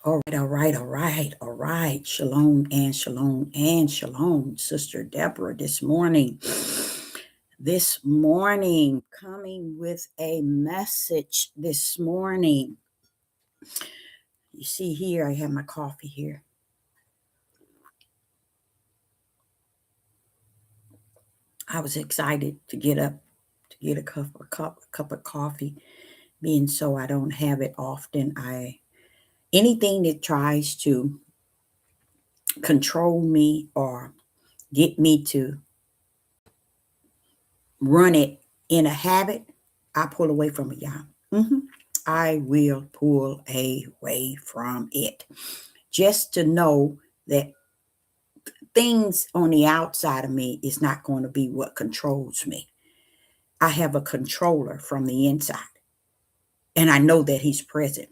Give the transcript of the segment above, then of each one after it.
All right. Shalom and shalom and shalom, Sister Deborah, this morning. This morning, coming with a message this morning. You see here, I have my coffee here. I was excited to get up to get a cup of coffee, being so I don't have it often. Anything that tries to control me or get me to run it in a habit, I pull away from it, y'all. I will pull away from it just to know that things on the outside of me is not going to be what controls me. I have a controller from the inside, and I know that he's present.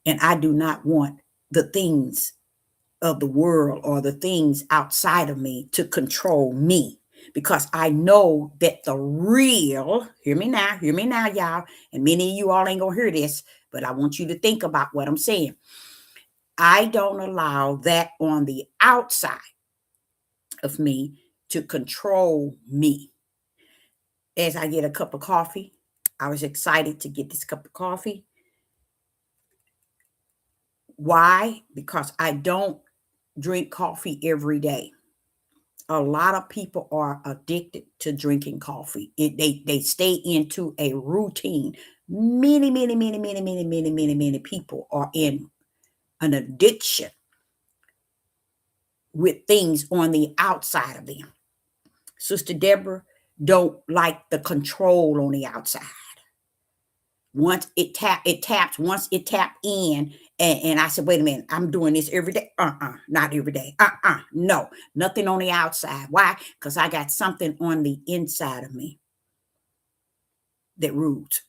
And I do not want the things of the world or the things outside of me to control me, because I know that the real, hear me now, y'all, and many of you all ain't gonna hear this, but I want you to think about what I'm saying. I don't allow that on the outside of me to control me. As I get a cup of coffee, I was excited to get this cup of coffee. Why? Because I don't drink coffee every day. A lot of people are addicted to drinking coffee. They stay into a routine. Many people are in an addiction with things on the outside of them. Sister Deborah don't like the control on the outside. Once it taps, once it tap in, and I said, wait a minute, I'm doing this every day. Not every day. No, nothing on the outside. Why? Because I got something on the inside of me that rules.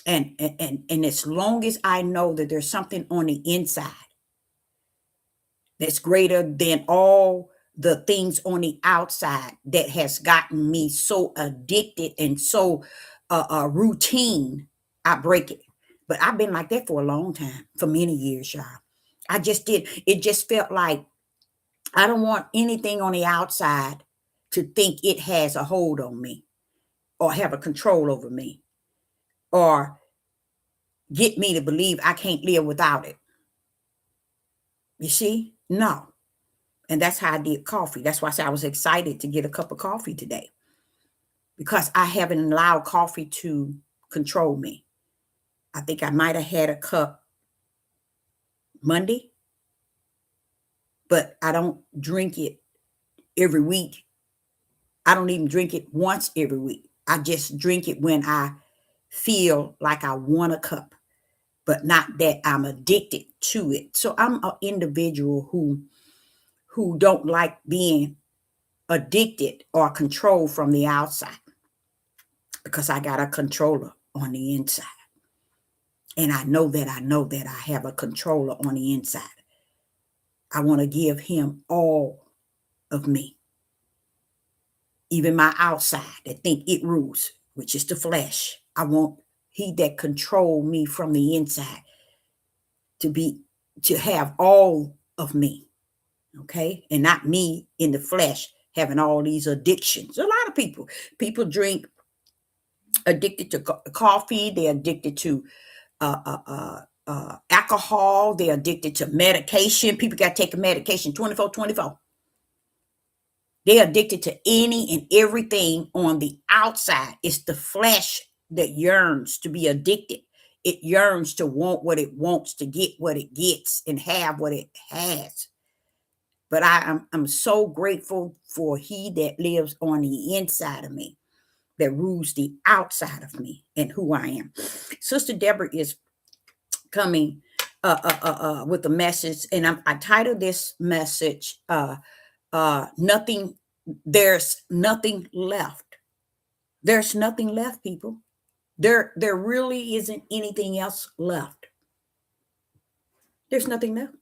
And as long as I know that there's something on the inside that's greater than all the things on the outside that has gotten me so addicted and so routine, I break it. But I've been like that for a long time, for many years, y'all. I just did. It just felt like I don't want anything on the outside to think it has a hold on me or have a control over me or get me to believe I can't live without it. You see? No. And that's how I did coffee. That's why I said I was excited to get a cup of coffee today, because I haven't allowed coffee to control me. I think I might have had a cup Monday, but I don't drink it every week. I don't even drink it once every week. I just drink it when I feel like I want a cup, but not that I'm addicted to it. So I'm an individual who don't like being addicted or controlled from the outside, because I got a controller on the inside. And I know that I have a controller on the inside. I want to give him all of me, even my outside that think it rules, which is the flesh. I want he that control me from the inside to have all of me, okay? And not me in the flesh having all these addictions. A lot of people drink, addicted to coffee, they're addicted to alcohol, they're addicted to medication. People got to take a medication 24/24. They're addicted to any and everything on the outside. It's the flesh that yearns to be addicted. It yearns to want what it wants, to get what it gets, and have what it has. But I'm so grateful for he that lives on the inside of me, that rules the outside of me and who I am. Sister Deborah is coming with a message, and I titled this message nothing there's nothing left. There's nothing left, people. There really isn't anything else left. There's nothing left.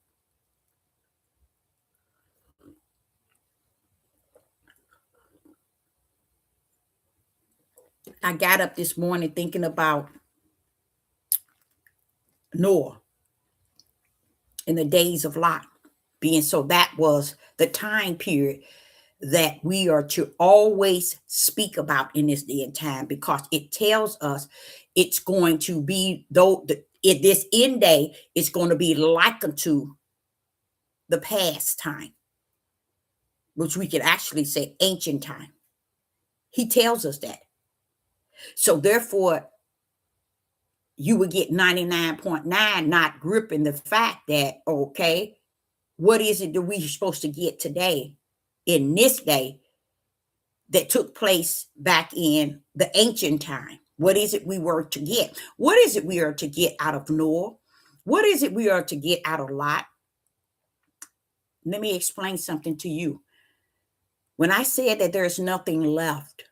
I got up this morning thinking about Noah. in the days of Lot. Being so, that was the time period that we are to always speak about in this day and time, because it tells us it's going to be, though this end day is going to be like unto the past time, which we could actually say ancient time. He tells us that. So therefore, you would get 99.9 not gripping the fact that, okay, what is it that we're supposed to get today in this day that took place back in the ancient time? What is it we were to get? What is it we are to get out of Noah? What is it we are to get out of Lot? Let me explain something to you. When I said that there's nothing left,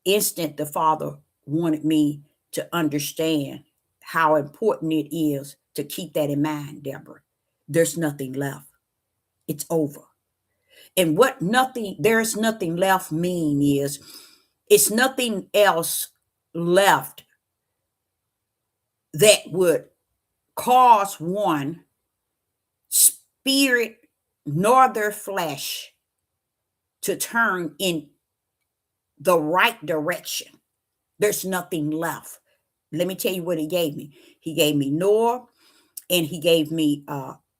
instant the Father wanted me to understand how important it is to keep that in mind, Deborah. There's nothing left. It's over. And what there's nothing left mean is it's nothing else left that would cause one spirit nor their flesh to turn in the right direction. There's nothing left. Let me tell you what he gave me. He gave me Noah and he gave me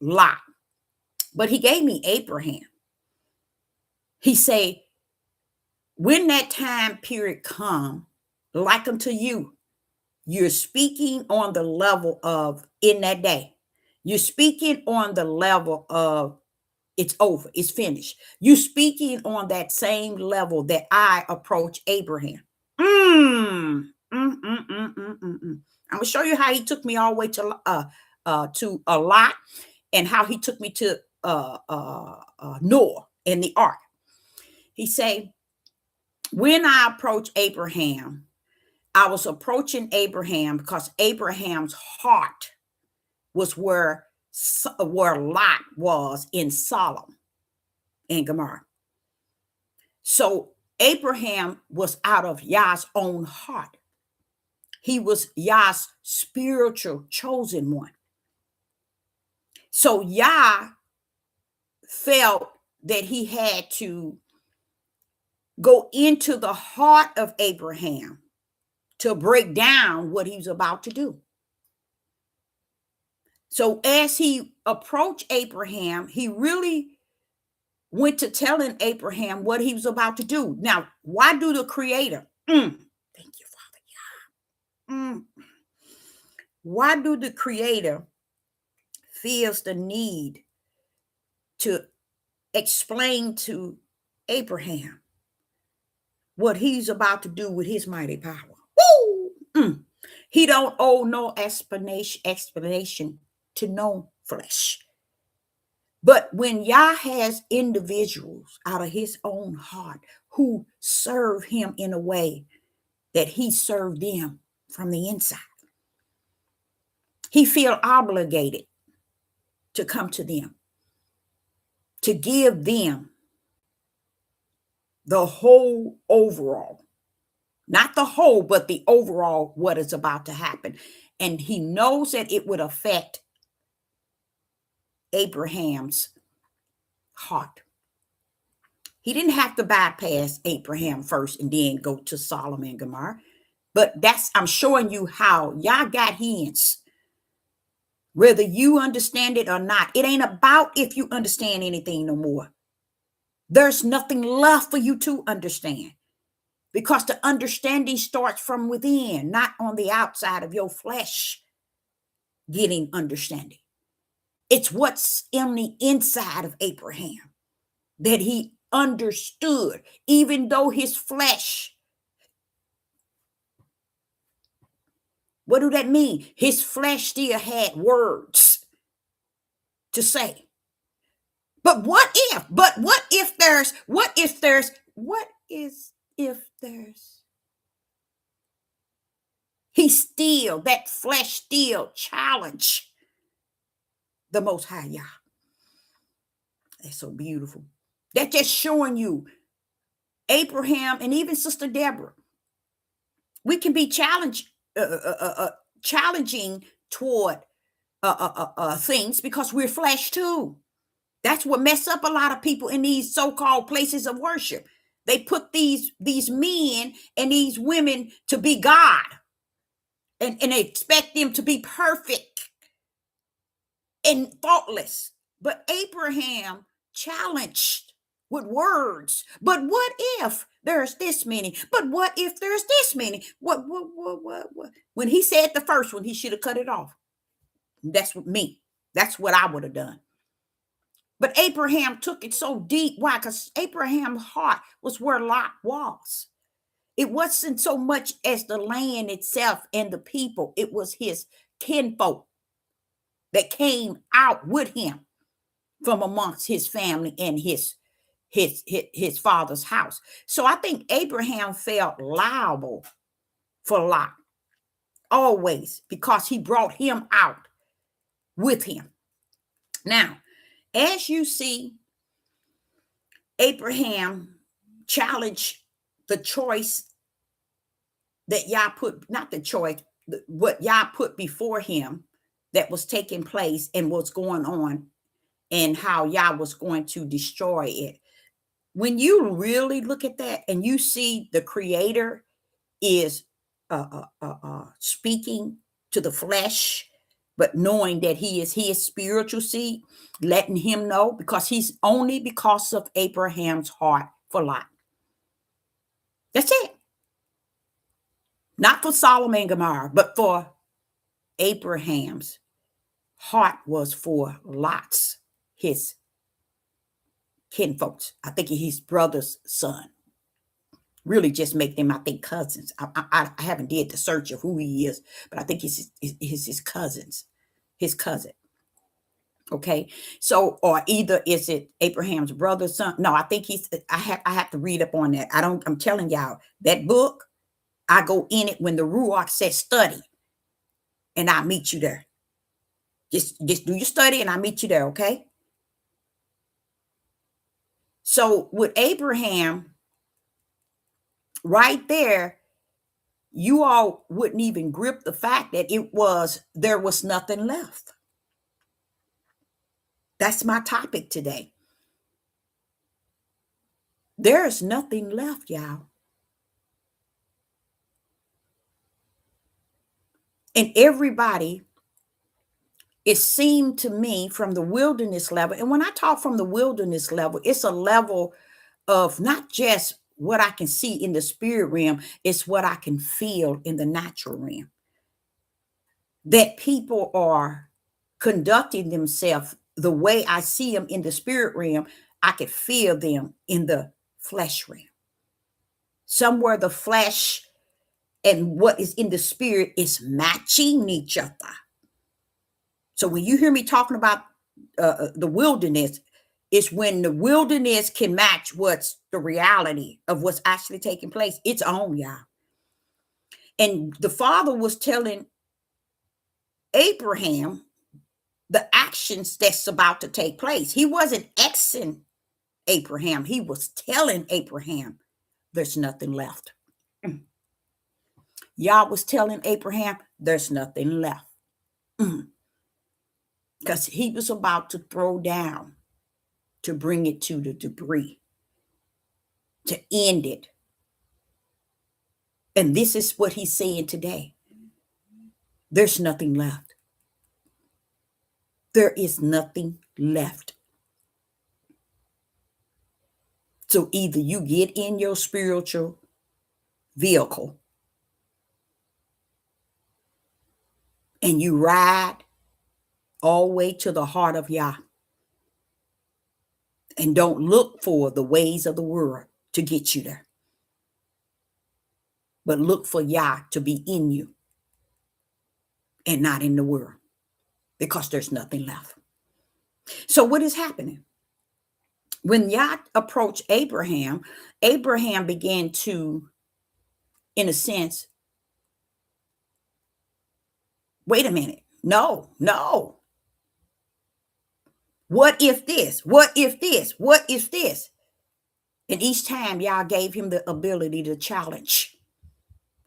Lot. But he gave me Abraham. He said, when that time period come, like unto you, you're speaking on the level of in that day. You're speaking on the level of it's over, it's finished. You're speaking on that same level that I approach Abraham. I'm gonna show you how he took me all the way to a Lot, and how he took me to Noah and the ark. He said, when I approached Abraham, I was approaching Abraham because Abraham's heart was where Lot was in Sodom and Gomorrah. So Abraham was out of Yah's own heart. He was Yah's spiritual chosen one. So Yah felt that he had to go into the heart of Abraham to break down what he was about to do. So as he approached Abraham, he really went to telling Abraham what he was about to do. Now, why do the Creator? Thank you, Father. Why do the Creator feels the need to explain to Abraham what he's about to do with his mighty power? Woo! He don't owe no explanation to no flesh. But when Yah has individuals out of his own heart who serve him in a way that he served them from the inside, he feel obligated to come to them, to give them the whole overall, not the whole, but the overall, what is about to happen. And he knows that it would affect Abraham's heart. He didn't have to bypass Abraham first and then go to Sodom and Gomorrah. But I'm showing you how Yah got hands. Whether you understand it or not, it ain't about if you understand anything no more. There's nothing left for you to understand, because the understanding starts from within, not on the outside of your flesh getting understanding. It's what's in the inside of Abraham that he understood, even though his flesh. What do that mean? His flesh still had words to say. But what if there's, that flesh still challenge the Most High Yah. That's so beautiful. That's just showing you Abraham and even Sister Deborah. We can be challenging toward things because we're flesh too. That's what mess up a lot of people in these so-called places of worship. They put these men and these women to be God, and they expect them to be perfect and faultless. But Abraham challenged with words. But what if there's this many? But what if there's this many? What? When he said the first one, he should have cut it off. That's what me. That's what I would have done. But Abraham took it so deep. Why? Because Abraham's heart was where Lot was. It wasn't so much as the land itself and the people. It was his kinfolk that came out with him from amongst his family and his father's house. So I think Abraham felt liable for Lot always because he brought him out with him. Now, as you see, Abraham challenged the choice that Yah put, not the choice, what Yah put before him that was taking place and what's going on, and how Yah was going to destroy it. When you really look at that and you see the Creator is speaking to the flesh, but knowing that he is his spiritual seed, letting him know, because he's only because of Abraham's heart for Lot. That's it. Not for Solomon and Gomorrah, but for Abraham's heart was for Lot's, his kinfolks. I think his brother's son. Really just make them, I think, cousins. I haven't did the search of who he is, but I think he's his cousins, his cousin. Okay, so or either is it Abraham's brother's son? No, I think I have to read up on that. I'm telling y'all that book. I go in it when the Ruach says study, and I meet you there. Just do your study, and I meet you there. Okay. So with Abraham, right there, you all wouldn't even grip the fact that there was nothing left. That's my topic today. There's nothing left, y'all. And everybody, it seemed to me, from the wilderness level, and when I talk from the wilderness level, it's a level of not just what I can see in the spirit realm, it's what I can feel in the natural realm. That people are conducting themselves the way I see them in the spirit realm, I could feel them in the flesh realm. Somewhere the flesh and what is in the spirit is matching each other. So when you hear me talking about the wilderness, it's when the wilderness can match what's the reality of what's actually taking place. It's on, y'all. And the Father was telling Abraham the actions that's about to take place. He wasn't Xing Abraham. He was telling Abraham there's nothing left. Yah was telling Abraham there's nothing left. Because he was about to throw down to bring it to the debris, to end it. And this is what he's saying today. There's nothing left. There is nothing left. So either you get in your spiritual vehicle and you ride all the way to the heart of Yah, and don't look for the ways of the world to get you there, but look for Yah to be in you and not in the world, because there's nothing left. So what is happening? When Yah approached Abraham, Abraham began to, in a sense, wait a minute. No. What if this? What if this? What if this? And each time Yah gave him the ability to challenge.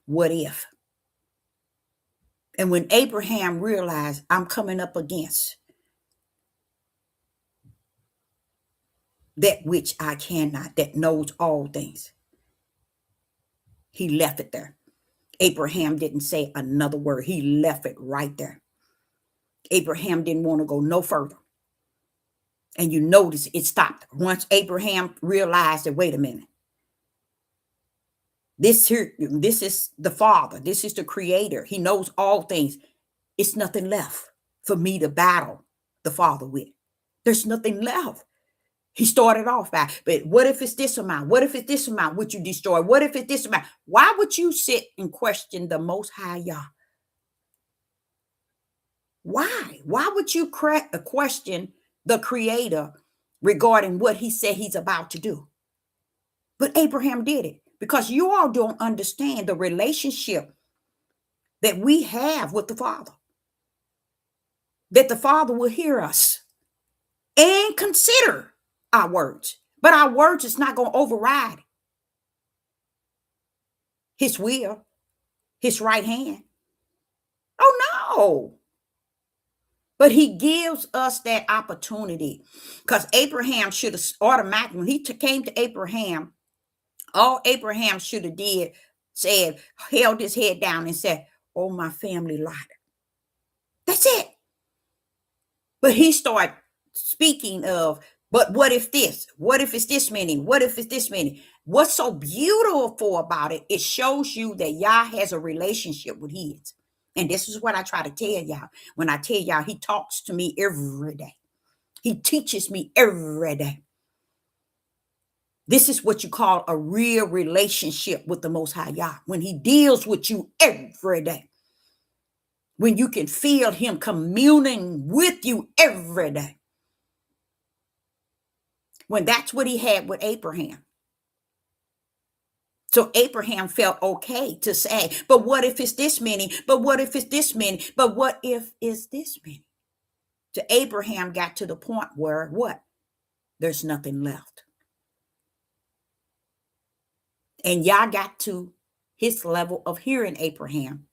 What if? And when Abraham realized, I'm coming up against that which I cannot, that knows all things, he left it there. Abraham didn't say another word. He left it right there. Abraham didn't want to go no further. And you notice it stopped. Once Abraham realized that, wait a minute, this is the Father. This is the Creator. He knows all things. It's nothing left for me to battle the Father with. There's nothing left. He started off by, but what if it's this amount? What if it's this amount? Would you destroy? What if it's this amount? Why would you sit and question the Most High Yah? Why? Why would you question the Creator regarding what he said he's about to do? But Abraham did it because you all don't understand the relationship that we have with the Father. That the Father will hear us and consider our words. But our words is not going to override his will, his right hand. Oh, no. But he gives us that opportunity because Abraham should have automatically, when he came to Abraham, all Abraham should have did, held his head down and said, oh, my family lied. That's it. But he started speaking of, but what if this? What if it's this many? What if it's this many? What's so beautiful about it, it shows you that Yah has a relationship with his. And this is what I try to tell y'all. When I tell y'all, he talks to me every day. He teaches me every day. This is what you call a real relationship with the Most High Yah. When he deals with you every day. When you can feel him communing with you every day. When that's what he had with Abraham. So Abraham felt okay to say, but what if it's this many? But what if it's this many? But what if it's this many? So Abraham got to the point where what? There's nothing left. And Yah got to his level of hearing Abraham.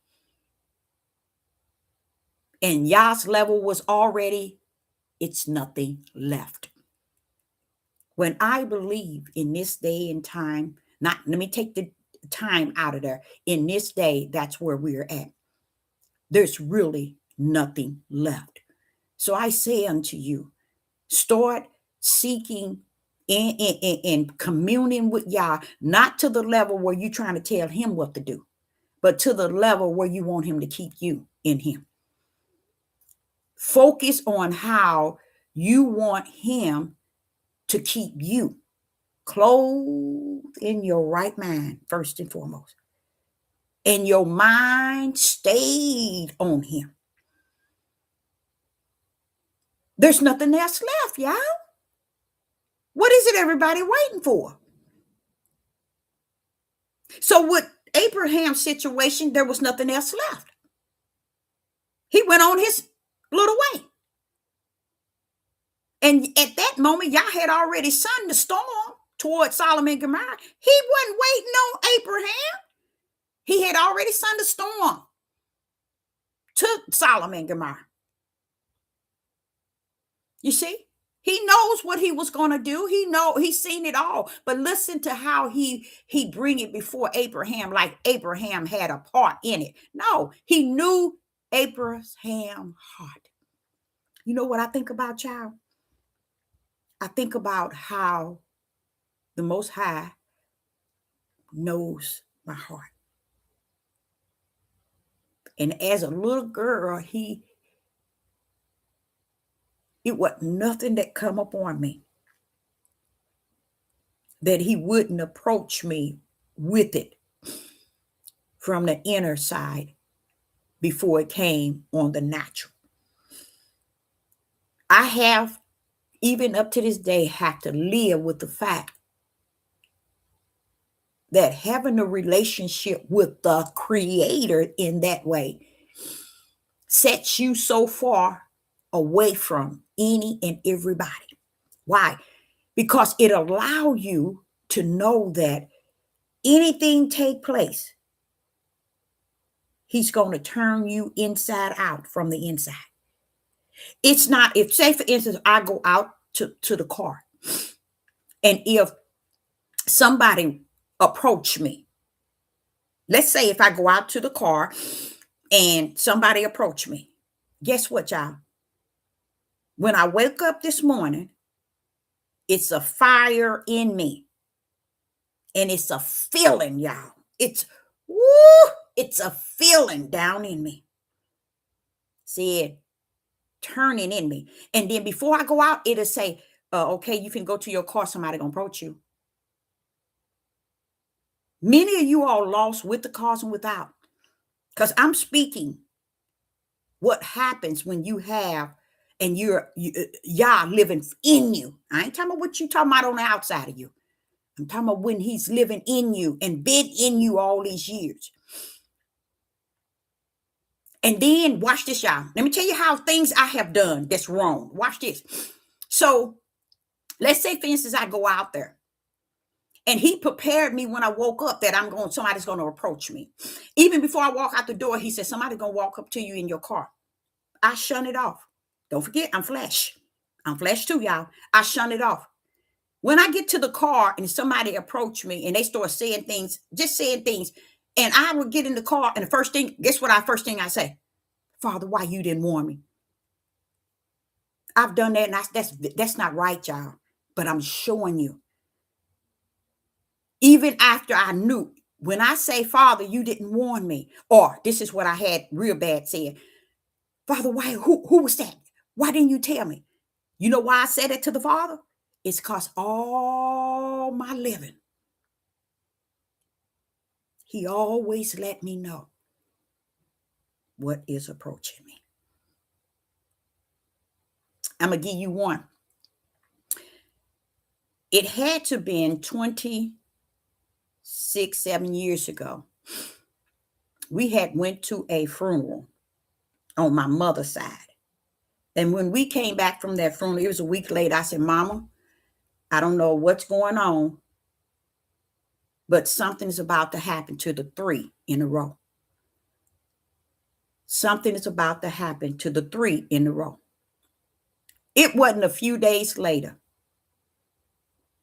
And Yah's level was already, it's nothing left. When I believe in this day and time, let me take the time out of there. In this day, that's where we're at. There's really nothing left. So I say unto you, start seeking and communing with Yah, not to the level where you're trying to tell him what to do, but to the level where you want him to keep you in him. Focus on how you want him to keep you clothed in your right mind, first and foremost. And your mind stayed on him. There's nothing else left, y'all. What is it everybody waiting for? So with Abraham's situation, there was nothing else left. He went on his little way. And at that moment, Yah had already sunned the storm towards Sodom and Gomorrah. He wasn't waiting on Abraham. He had already sunned the storm to Sodom and Gomorrah. You see? He knows what he was going to do. He's seen it all. But listen to how he bring it before Abraham, like Abraham had a part in it. No, he knew Abraham's heart. You know what I think about, child? I think about how the Most High knows my heart. And as a little girl, it was nothing that come upon me that he wouldn't approach me with it from the inner side before it came on the natural. I have, even up to this day, have to live with the fact that having a relationship with the Creator in that way sets you so far away from any and everybody. Why? Because it allows you to know that anything take place, He's going to turn you inside out from the inside. It's not, if, say, for instance, I go out to the car, and if somebody approach me, let's say if I go out to the car and somebody approach me, guess what, y'all? When I wake up this morning, it's a fire in me. And it's a feeling, y'all. It's, woo, it's a feeling down in me. See it turning in me. And then before I go out, it'll say, okay, you can go to your car. Somebody gonna approach you. Many of you all lost with the cars and without. Because I'm speaking what happens when you have and y'all living in you. I ain't talking about what you talking about on the outside of you. I'm talking about when he's living in you and been in you all these years. And then watch this, y'all. Let me tell you how things I have done that's wrong. Watch this. So let's say, for instance, I go out there and he prepared me when I woke up that somebody's going to approach me. Even before I walk out the door, he said, somebody's going to walk up to you in your car. I shun it off. Don't forget, I'm flesh. I'm flesh too, y'all. I shun it off. When I get to the car and somebody approach me and they start saying things, and I would get in the car and first thing I say? Father, why you didn't warn me? I've done that, and that's not right, y'all. But I'm showing you. Even after I knew, when I say, Father, you didn't warn me, or this is what I had real bad said, Father, why? Who was that? Why didn't you tell me? You know why I said it to the Father? It's because all my living, he always let me know what is approaching me. I'm going to give you one. It had to have been 7 years ago. We had went to a funeral on my mother's side. And when we came back from that funeral, it was a week later, I said, Mama, I don't know what's going on, but something's about to happen to the 3 in a row. Something is about to happen to the 3 in a row. It wasn't a few days later,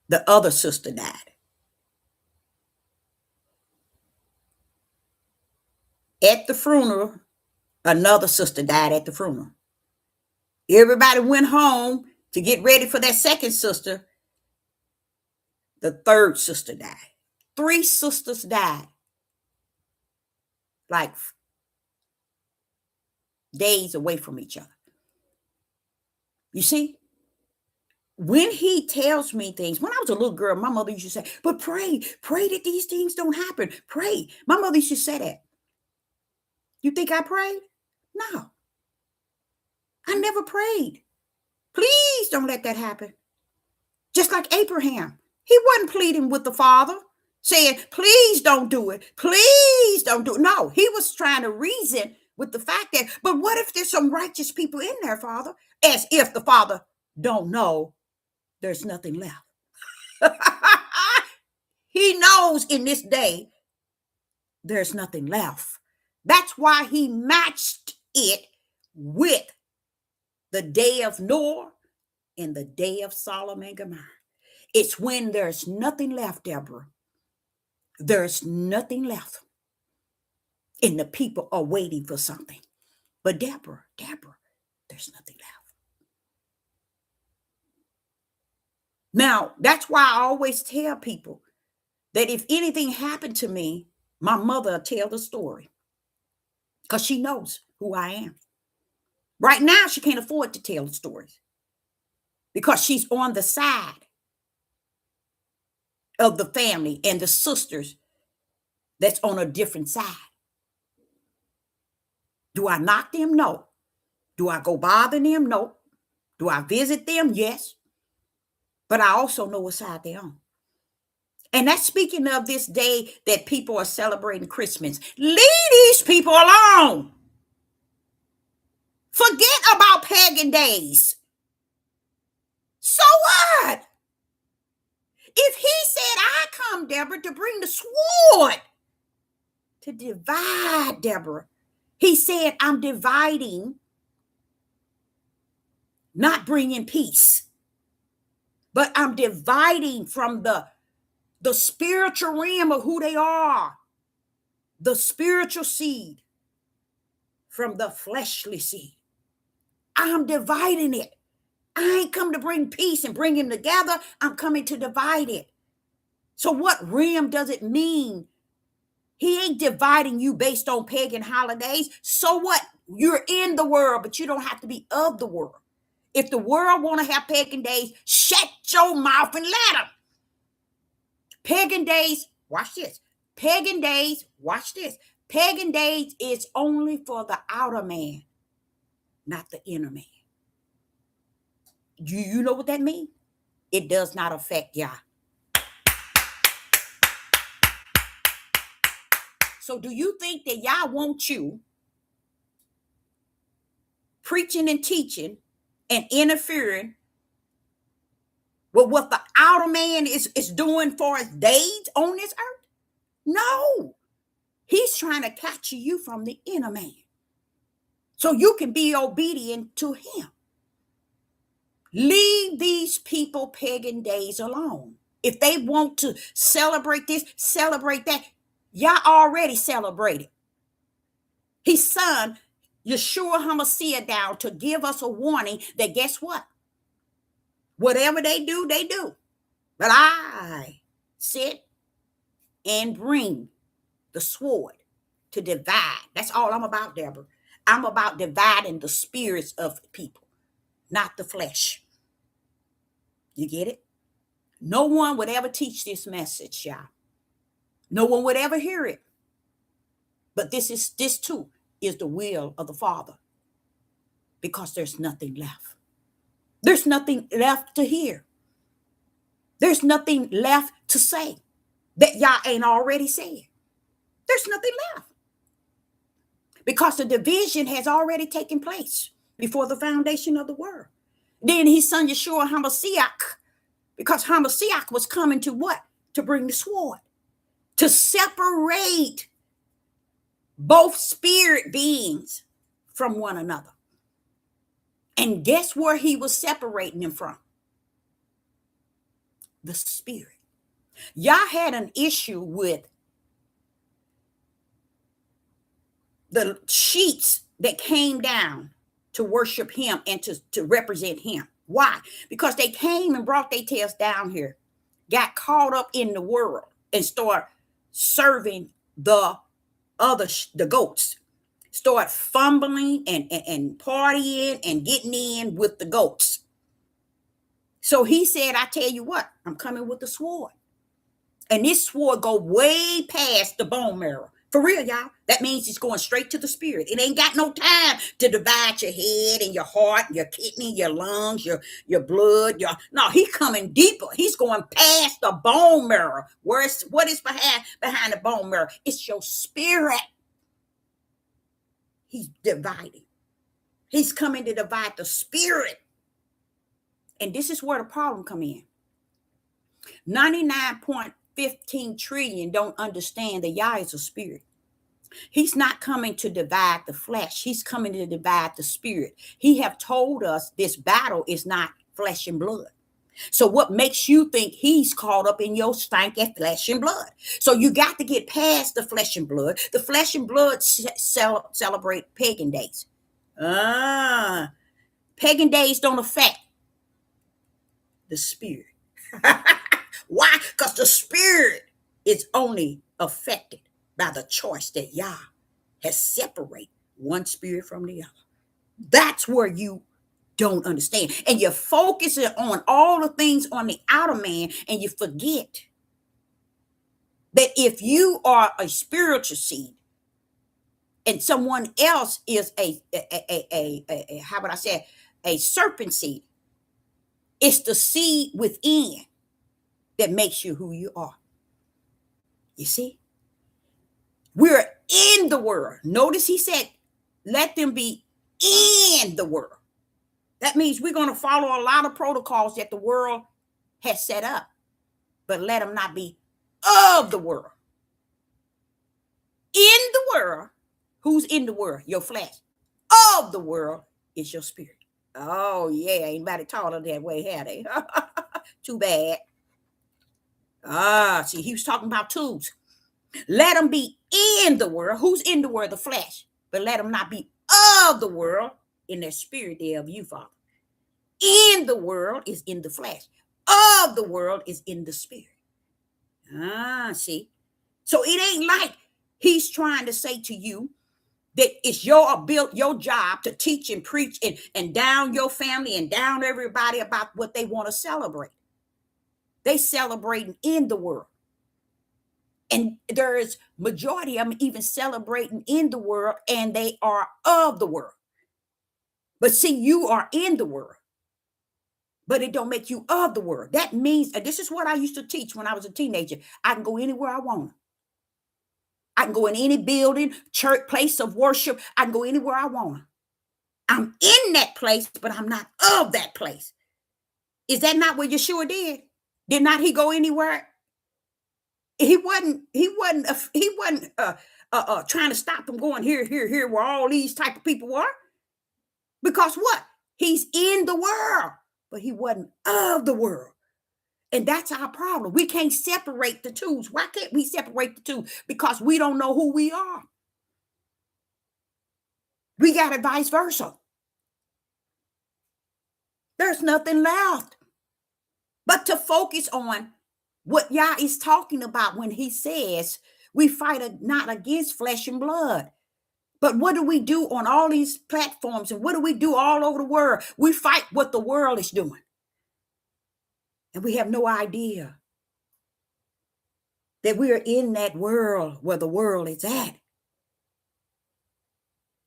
the other sister died. At the funeral, another sister died at the funeral. Everybody went home to get ready for that second sister. The third sister died. 3 sisters died. Like days away from each other. You see? When he tells me things, when I was a little girl, my mother used to say, but pray that these things don't happen. Pray. My mother used to say that. You think I prayed? No. I never prayed. Please don't let that happen. Just like Abraham. He wasn't pleading with the Father, saying, please don't do it. Please don't do it. No, he was trying to reason with the fact that, but what if there's some righteous people in there, Father? As if the Father don't know there's nothing left. He knows in this day there's nothing left. That's why he matched it with the day of Noah and the day of Sodom and Gomorrah. It's when there's nothing left, Deborah. There's nothing left. And the people are waiting for something. But Deborah, there's nothing left. Now, that's why I always tell people that if anything happened to me, my mother will tell the story. Because she knows who I am. Right now, she can't afford to tell the stories. Because she's on the side of the family and the sisters that's on a different side. Do I knock them? No. Do I go bother them? No. Do I visit them? Yes. But I also know what side they're on. And that's speaking of this day that people are celebrating Christmas. Leave these people alone. Forget about pagan days. So what? If he said, I come, Deborah, to bring the sword to divide, Deborah, He said, I'm dividing, not bringing peace, but I'm dividing from the spiritual realm of who they are, the spiritual seed from the fleshly seed. I'm dividing it. I ain't come to bring peace and bring them together. I'm coming to divide it. So what realm does it mean? He ain't dividing you based on pagan holidays. So what? You're in the world, but you don't have to be of the world. If the world want to have pagan days, shut your mouth and let them. Pagan days, watch this. Pagan days, watch this. Pagan days is only for the outer man, not the inner man. Do you know what that means? It does not affect Yah. So do you think that Yah wants you preaching and teaching and interfering with what the outer man is doing for his days on this earth? No. He's trying to capture you from the inner man so you can be obedient to him. Leave these people pagan days alone. If they want to celebrate this, celebrate that, Yah already celebrated. His son, Yeshua HaMashiach, down to give us a warning that guess what? Whatever they do, they do. But I sit and bring the sword to divide. That's all I'm about, Deborah. I'm about dividing the spirits of people, not the flesh. You get it? No one would ever teach this message, y'all. No one would ever hear it. But this too is the will of the Father, because there's nothing left. There's nothing left to hear. There's nothing left to say that y'all ain't already said. There's nothing left. Because the division has already taken place before the foundation of the world. Then his son Yeshua HaMashiach, because HaMashiach was coming to what? To bring the sword. To separate both spirit beings from one another. And guess where he was separating them from? The spirit. Yah had an issue with the sheets that came down to worship him and to represent him. Why? Because they came and brought their tails down here, got caught up in the world, and start serving the goats. Start fumbling and partying and getting in with the goats. So he said, I tell you what, I'm coming with the sword. And this sword go way past the bone marrow. For real, y'all. That means it's going straight to the spirit. It ain't got no time to divide your head and your heart, your kidney, your lungs, your blood. No, he's coming deeper. He's going past the bone marrow. What is behind the bone marrow? It's your spirit. He's dividing. He's coming to divide the spirit. And this is where the problem come in. 99.15 trillion don't understand that Yah is a spirit. He's not coming to divide the flesh. He's coming to divide the spirit. He have told us this battle is not flesh and blood. So what makes you think he's caught up in your stank at flesh and blood? So you got to get past the flesh and blood. The flesh and blood celebrate pagan days. Pagan days don't affect the spirit. Why? Because the spirit is only affected by the choice that Yah has separated one spirit from the other. That's where you don't understand. And you're focusing on all the things on the outer man, and you forget that if you are a spiritual seed and someone else is a how would I say, a serpent seed, it's the seed within that makes you who you are. You see? We're in the world. Notice he said, let them be in the world. That means we're going to follow a lot of protocols that the world has set up, but let them not be of the world. In the world, Who's in the world? Your flesh. Of the world is your spirit. Oh, yeah. Ain't nobody taught her that way, had they? Too bad. See, he was talking about tools. Let them be in the world. Who's in the world? The flesh. But let them not be of the world. In their spirit, they of you, Father. In the world is in the flesh. Of the world is in the spirit. See. So it ain't like he's trying to say to you that it's your job to teach and preach and down your family and down everybody about what they want to celebrate. They celebrating in the world. And there's majority of them even celebrating in the world, and they are of the world. But see, you are in the world, but it don't make you of the world. That means, and this is what I used to teach when I was a teenager. I can go anywhere I want. I can go in any building, church, place of worship. I can go anywhere I want. I'm in that place, but I'm not of that place. Is that not what Yeshua did? Did not he go anywhere? He wasn't trying to stop them going here, where all these type of people were. Because what? He's in the world, but he wasn't of the world. And that's our problem. We can't separate the two. Why can't we separate the two? Because we don't know who we are. We got it vice versa. There's nothing left but to focus on what Yah is talking about when he says we fight not against flesh and blood. But what do we do on all these platforms, and what do we do all over the world? We fight what the world is doing. And we have no idea that we are in that world where the world is at.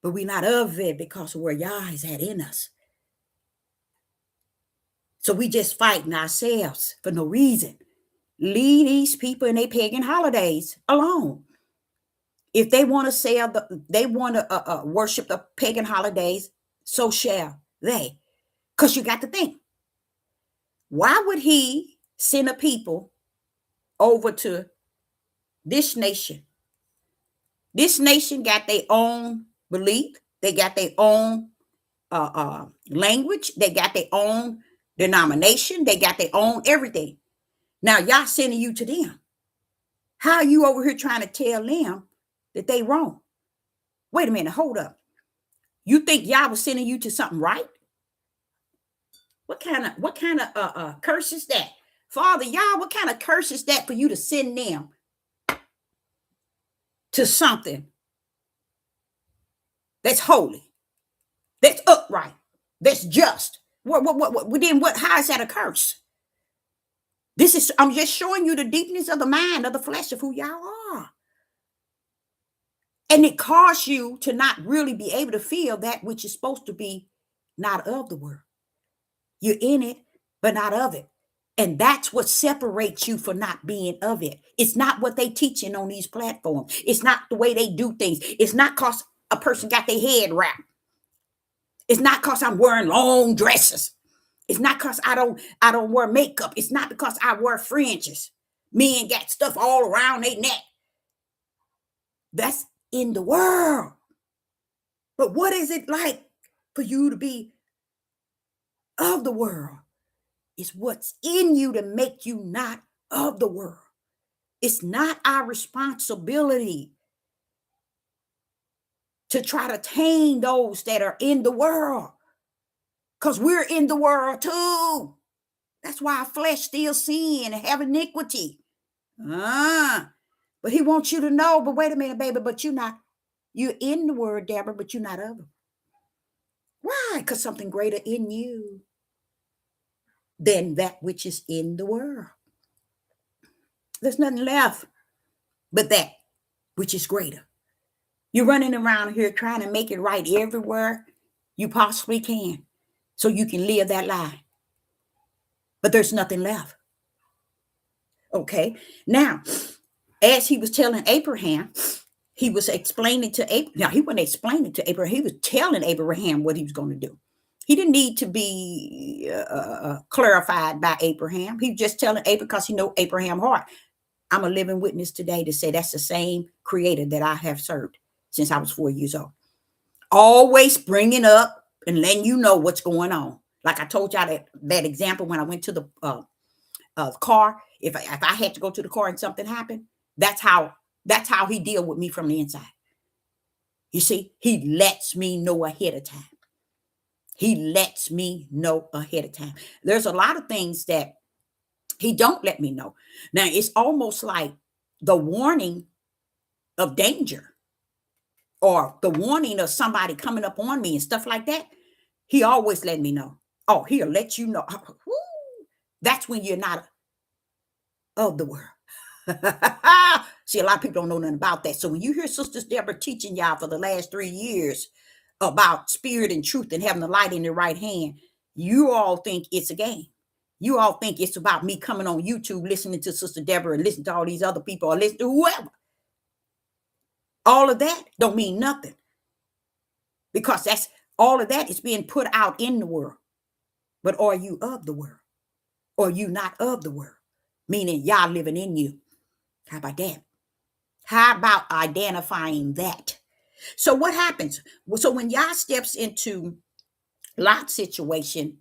But we're not of it because of where Yah is at in us. So we just fighting ourselves for no reason. Leave these people in their pagan holidays alone. If they want to worship the pagan holidays, so shall they. Because you got to think, why would he send a people over to this nation? This nation got their own belief. They got their own language. They got their own denomination. They got their own everything. Now, y'all sending you to them. How are you over here trying to tell them that they wrong? Wait a minute, hold up. You think Yah was sending you to something right? What kind of curse is that? Father Yah, what kind of curse is that for you to send them to something that's holy, that's upright, that's just? How is that a curse? I'm just showing you the deepness of the mind, of the flesh, of who y'all are. And it caused you to not really be able to feel that which is supposed to be not of the world. You're in it, but not of it. And that's what separates you from not being of it. It's not what they teaching on these platforms. It's not the way they do things. It's not because a person got their head wrapped. It's not because I'm wearing long dresses. It's not because I don't wear makeup. It's not because I wear fringes. Men got stuff all around their neck. That's in the world. But what is it like for you to be of the world? It's what's in you to make you not of the world. It's not our responsibility to try to tame those that are in the world, because we're in the world too. That's why our flesh still sin and have iniquity. But he wants you to know, but wait a minute, baby, but you're in the word, Deborah, but you're not of it. Why? Because something greater in you than that which is in the world. There's nothing left but that which is greater. You're running around here trying to make it right everywhere you possibly can so you can live that lie. But there's nothing left. Okay. Now, as he was telling Abraham, he was explaining to Abraham. Now, he wasn't explaining to Abraham. He was telling Abraham what he was going to do. He didn't need to be clarified by Abraham. He was just telling Abraham because he knew Abraham's heart. I'm a living witness today to say that's the same creator that I have served since I was 4 years old. Always bringing up and letting you know what's going on. Like I told y'all that example when I went to the car. If I had to go to the car and something happened, that's how he deal with me from the inside. You see, he lets me know ahead of time. He lets me know ahead of time. There's a lot of things that he don't let me know. Now it's almost like the warning of danger or the warning of somebody coming up on me and stuff like that. He always let me know. Oh, he'll let you know. That's when you're not of the world. See, a lot of people don't know nothing about that. So when you hear Sister Deborah teaching y'all for the last 3 years about spirit and truth and having the light in the right hand, you all think it's a game. You all think it's about me coming on YouTube, listening to Sister Deborah and listening to all these other people or listening to whoever. All of that don't mean nothing, because that's all of that is being put out in the world. But are you of the world? Or are you not of the world? Meaning y'all living in you. How about that? How about identifying that? So what happens? So when Yah steps into Lot's situation,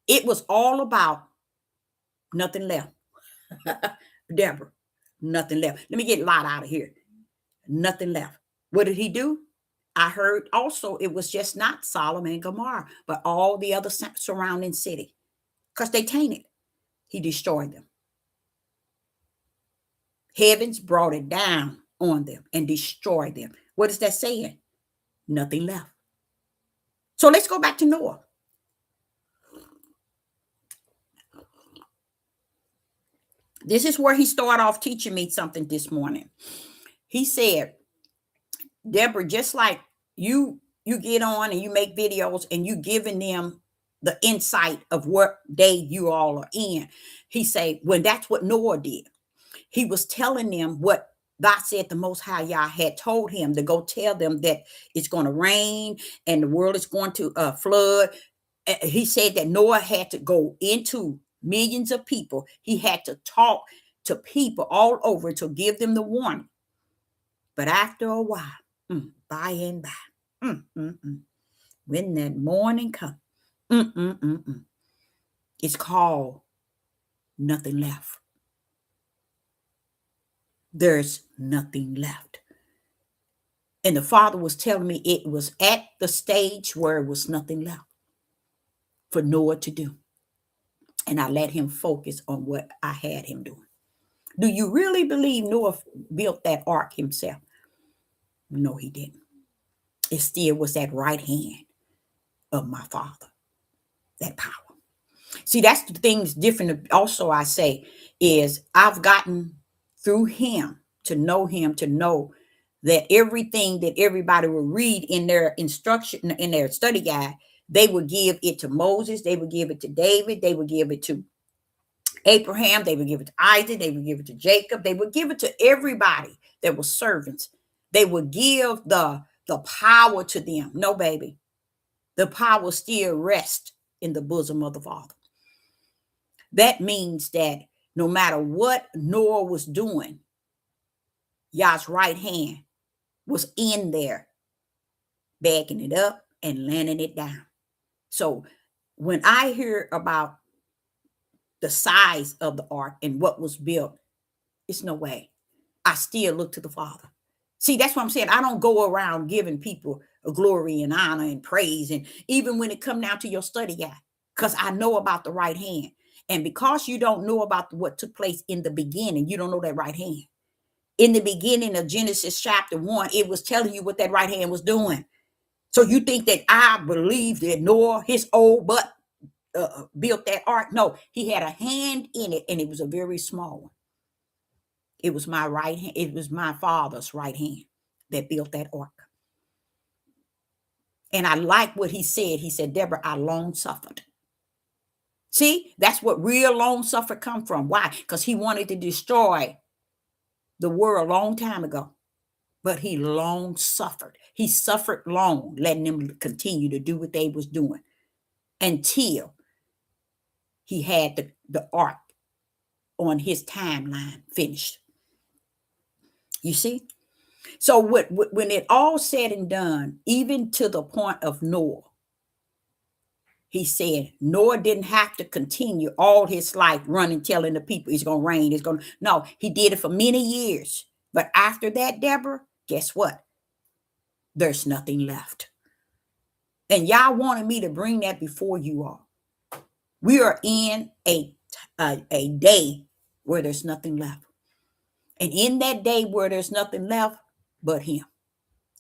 it was all about nothing left. Deborah, nothing left. Let me get Lot out of here. Nothing left. What did he do? I heard also it was just not Sodom and Gomorrah, but all the other surrounding city, because they tainted. He destroyed them. Heavens brought it down on them and destroyed them. What is that saying? Nothing left. So let's go back to Noah. This is where he started off teaching me something this morning. He said, Deborah, just like you get on and you make videos and you giving them the insight of what day you all are in. He said, when that's what Noah did, he was telling them what God said the Most High Yah had told him to go tell them that it's going to rain and the world is going to flood. He said that Noah had to go into millions of people. He had to talk to people all over to give them the warning. But after a while, by and by, when that morning comes, it's called nothing left. There's nothing left. And the Father was telling me it was at the stage where it was nothing left for Noah to do. And I let him focus on what I had him doing. Do you really believe Noah built that ark himself? No, he didn't. It still was that right hand of my Father, that power. See, that's the things different. Also, I say is I've gotten through him to know that everything that everybody will read in their instruction, in their study guide, they would give it to Moses, they would give it to David, they would give it to Abraham, they would give it to Isaac, they would give it to Jacob, they would give it to everybody that was servants. They would give the power to them. No, baby. The power still rests in the bosom of the Father. That means that no matter what Noah was doing, Yah's right hand was in there, backing it up and landing it down. So when I hear about the size of the ark and what was built, it's no way. I still look to the Father. See, that's what I'm saying. I don't go around giving people a glory and honor and praise. And even when it come down to your study guide, because I know about the right hand. And because you don't know about what took place in the beginning, you don't know that right hand. In the beginning of Genesis chapter 1, it was telling you what that right hand was doing. So you think that I believe that Noah, his old butt, built that ark? No, he had a hand in it, and it was a very small one. It was my right hand. It was my Father's right hand that built that ark. And I like what he said. He said, Deborah, I long suffered. See, that's what real long suffering come from. Why? Because he wanted to destroy the world a long time ago. But he long suffered. He suffered long, letting them continue to do what they was doing until he had the ark on his timeline finished. You see? So when it all said and done, even to the point of Noah, he said Noah didn't have to continue all his life running, telling the people it's going to rain. It's going to, no, he did it for many years. But after that, Deborah, guess what? There's nothing left. And y'all wanted me to bring that before you all. We are in a day where there's nothing left. And in that day where there's nothing left but him.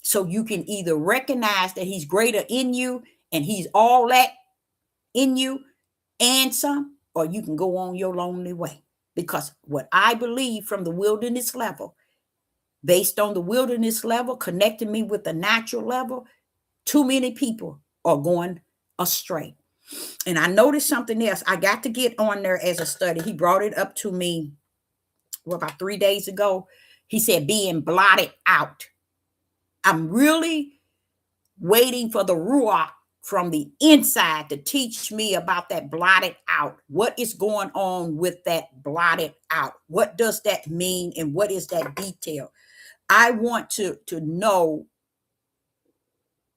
So you can either recognize that he's greater in you and he's all that in you and some, or you can go on your lonely way. Because what I believe from the wilderness level, based on the wilderness level, connecting me with the natural level, too many people are going astray. And I noticed something else. I got to get on there as a study. He brought it up to me about 3 days ago. He said being blotted out. I'm really waiting for the Ruach from the inside to teach me about that blotted out. What is going on with that blotted out? What does that mean? And what is that detail? I want to know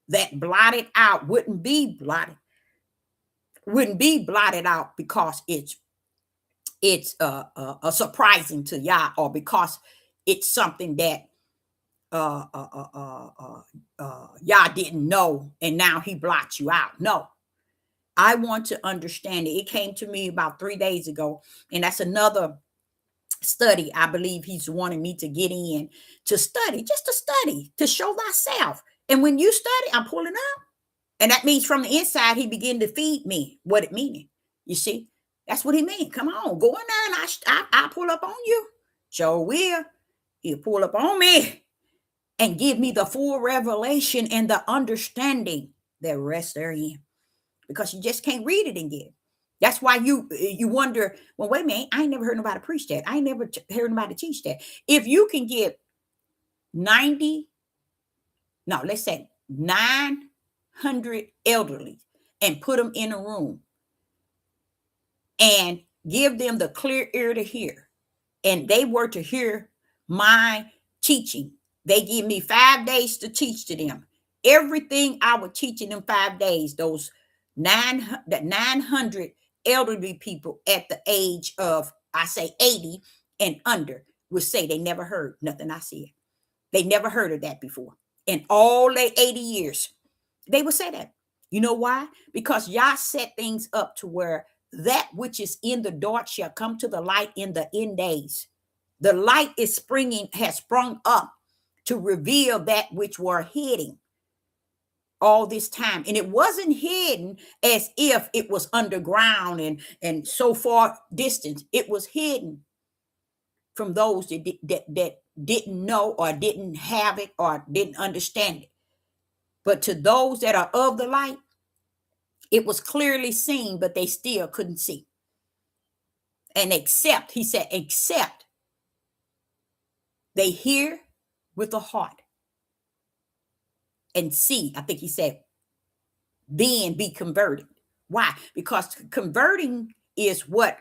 that blotted out wouldn't be blotted out because it's surprising to y'all, or because it's something that y'all didn't know and now he blocked you out. No, I want to understand it. It came to me about 3 days ago, and that's another study I believe he's wanting me to get in to study, just to study, to show thyself. And when you study, I'm pulling up. And that means from the inside, he began to feed me what it meaning. You see, that's what he means. Come on, go in there and I pull up on you. Sure will. He'll pull up on me and give me the full revelation and the understanding that rests therein. Because you just can't read it and get it. That's why you wonder, well, wait a minute, I ain't never heard nobody preach that. I ain't never heard nobody teach that. If you can get 900 elderly and put them in a room and give them the clear ear to hear, and they were to hear my teaching, they give me 5 days to teach to them. Everything I would teach in them 5 days, those 900 elderly people at the age of, I say 80 and under, would say they never heard nothing I said. They never heard of that before. In all their 80 years, they would say that. You know why? Because Yah set things up to where that which is in the dark shall come to the light in the end days. The light has sprung up to reveal that which were hidden all this time. And it wasn't hidden as if it was underground and so far distance. It was hidden from those that didn't know or didn't have it or didn't understand it. But to those that are of the light, it was clearly seen, but they still couldn't see. And he said, except they hear with the heart and see, I think he said, then be converted. Why? Because converting is what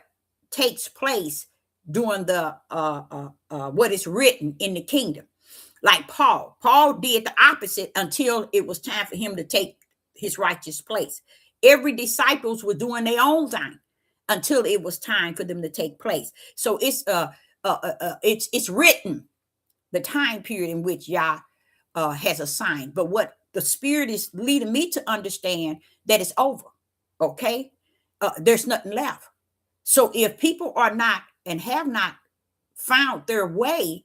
takes place during the what is written in the kingdom. Like Paul did the opposite until it was time for him to take his righteous place. Every disciples were doing their own thing until it was time for them to take place. So it's written the time period in which Yah has assigned. But what the Spirit is leading me to understand, that it's over. Okay, there's nothing left. So if people are not and have not found their way,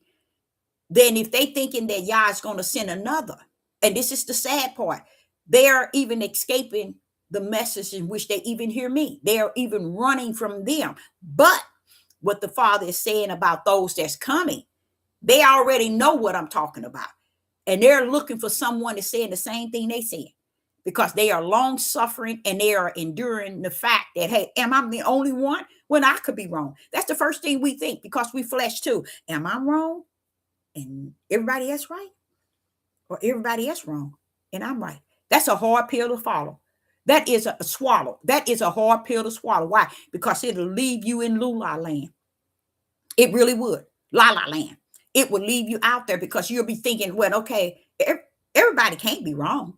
then if they thinking that Yah is going to send another, and this is the sad part, they are even escaping the message in which they even hear me. They are even running from them. But what the Father is saying about those that's coming, they already know what I'm talking about. And they're looking for someone to say the same thing they said, because they are long suffering and they are enduring the fact that, hey, am I the only one? When I could be wrong. That's the first thing we think, because we flesh too. Am I wrong? And everybody else right? Or everybody else wrong and I'm right? That's a hard pill to follow. That is a swallow. That is a hard pill to swallow. Why? Because it'll leave you in Lula land. It really would. La la land. it will leave you out there because you'll be thinking, well, okay, everybody can't be wrong.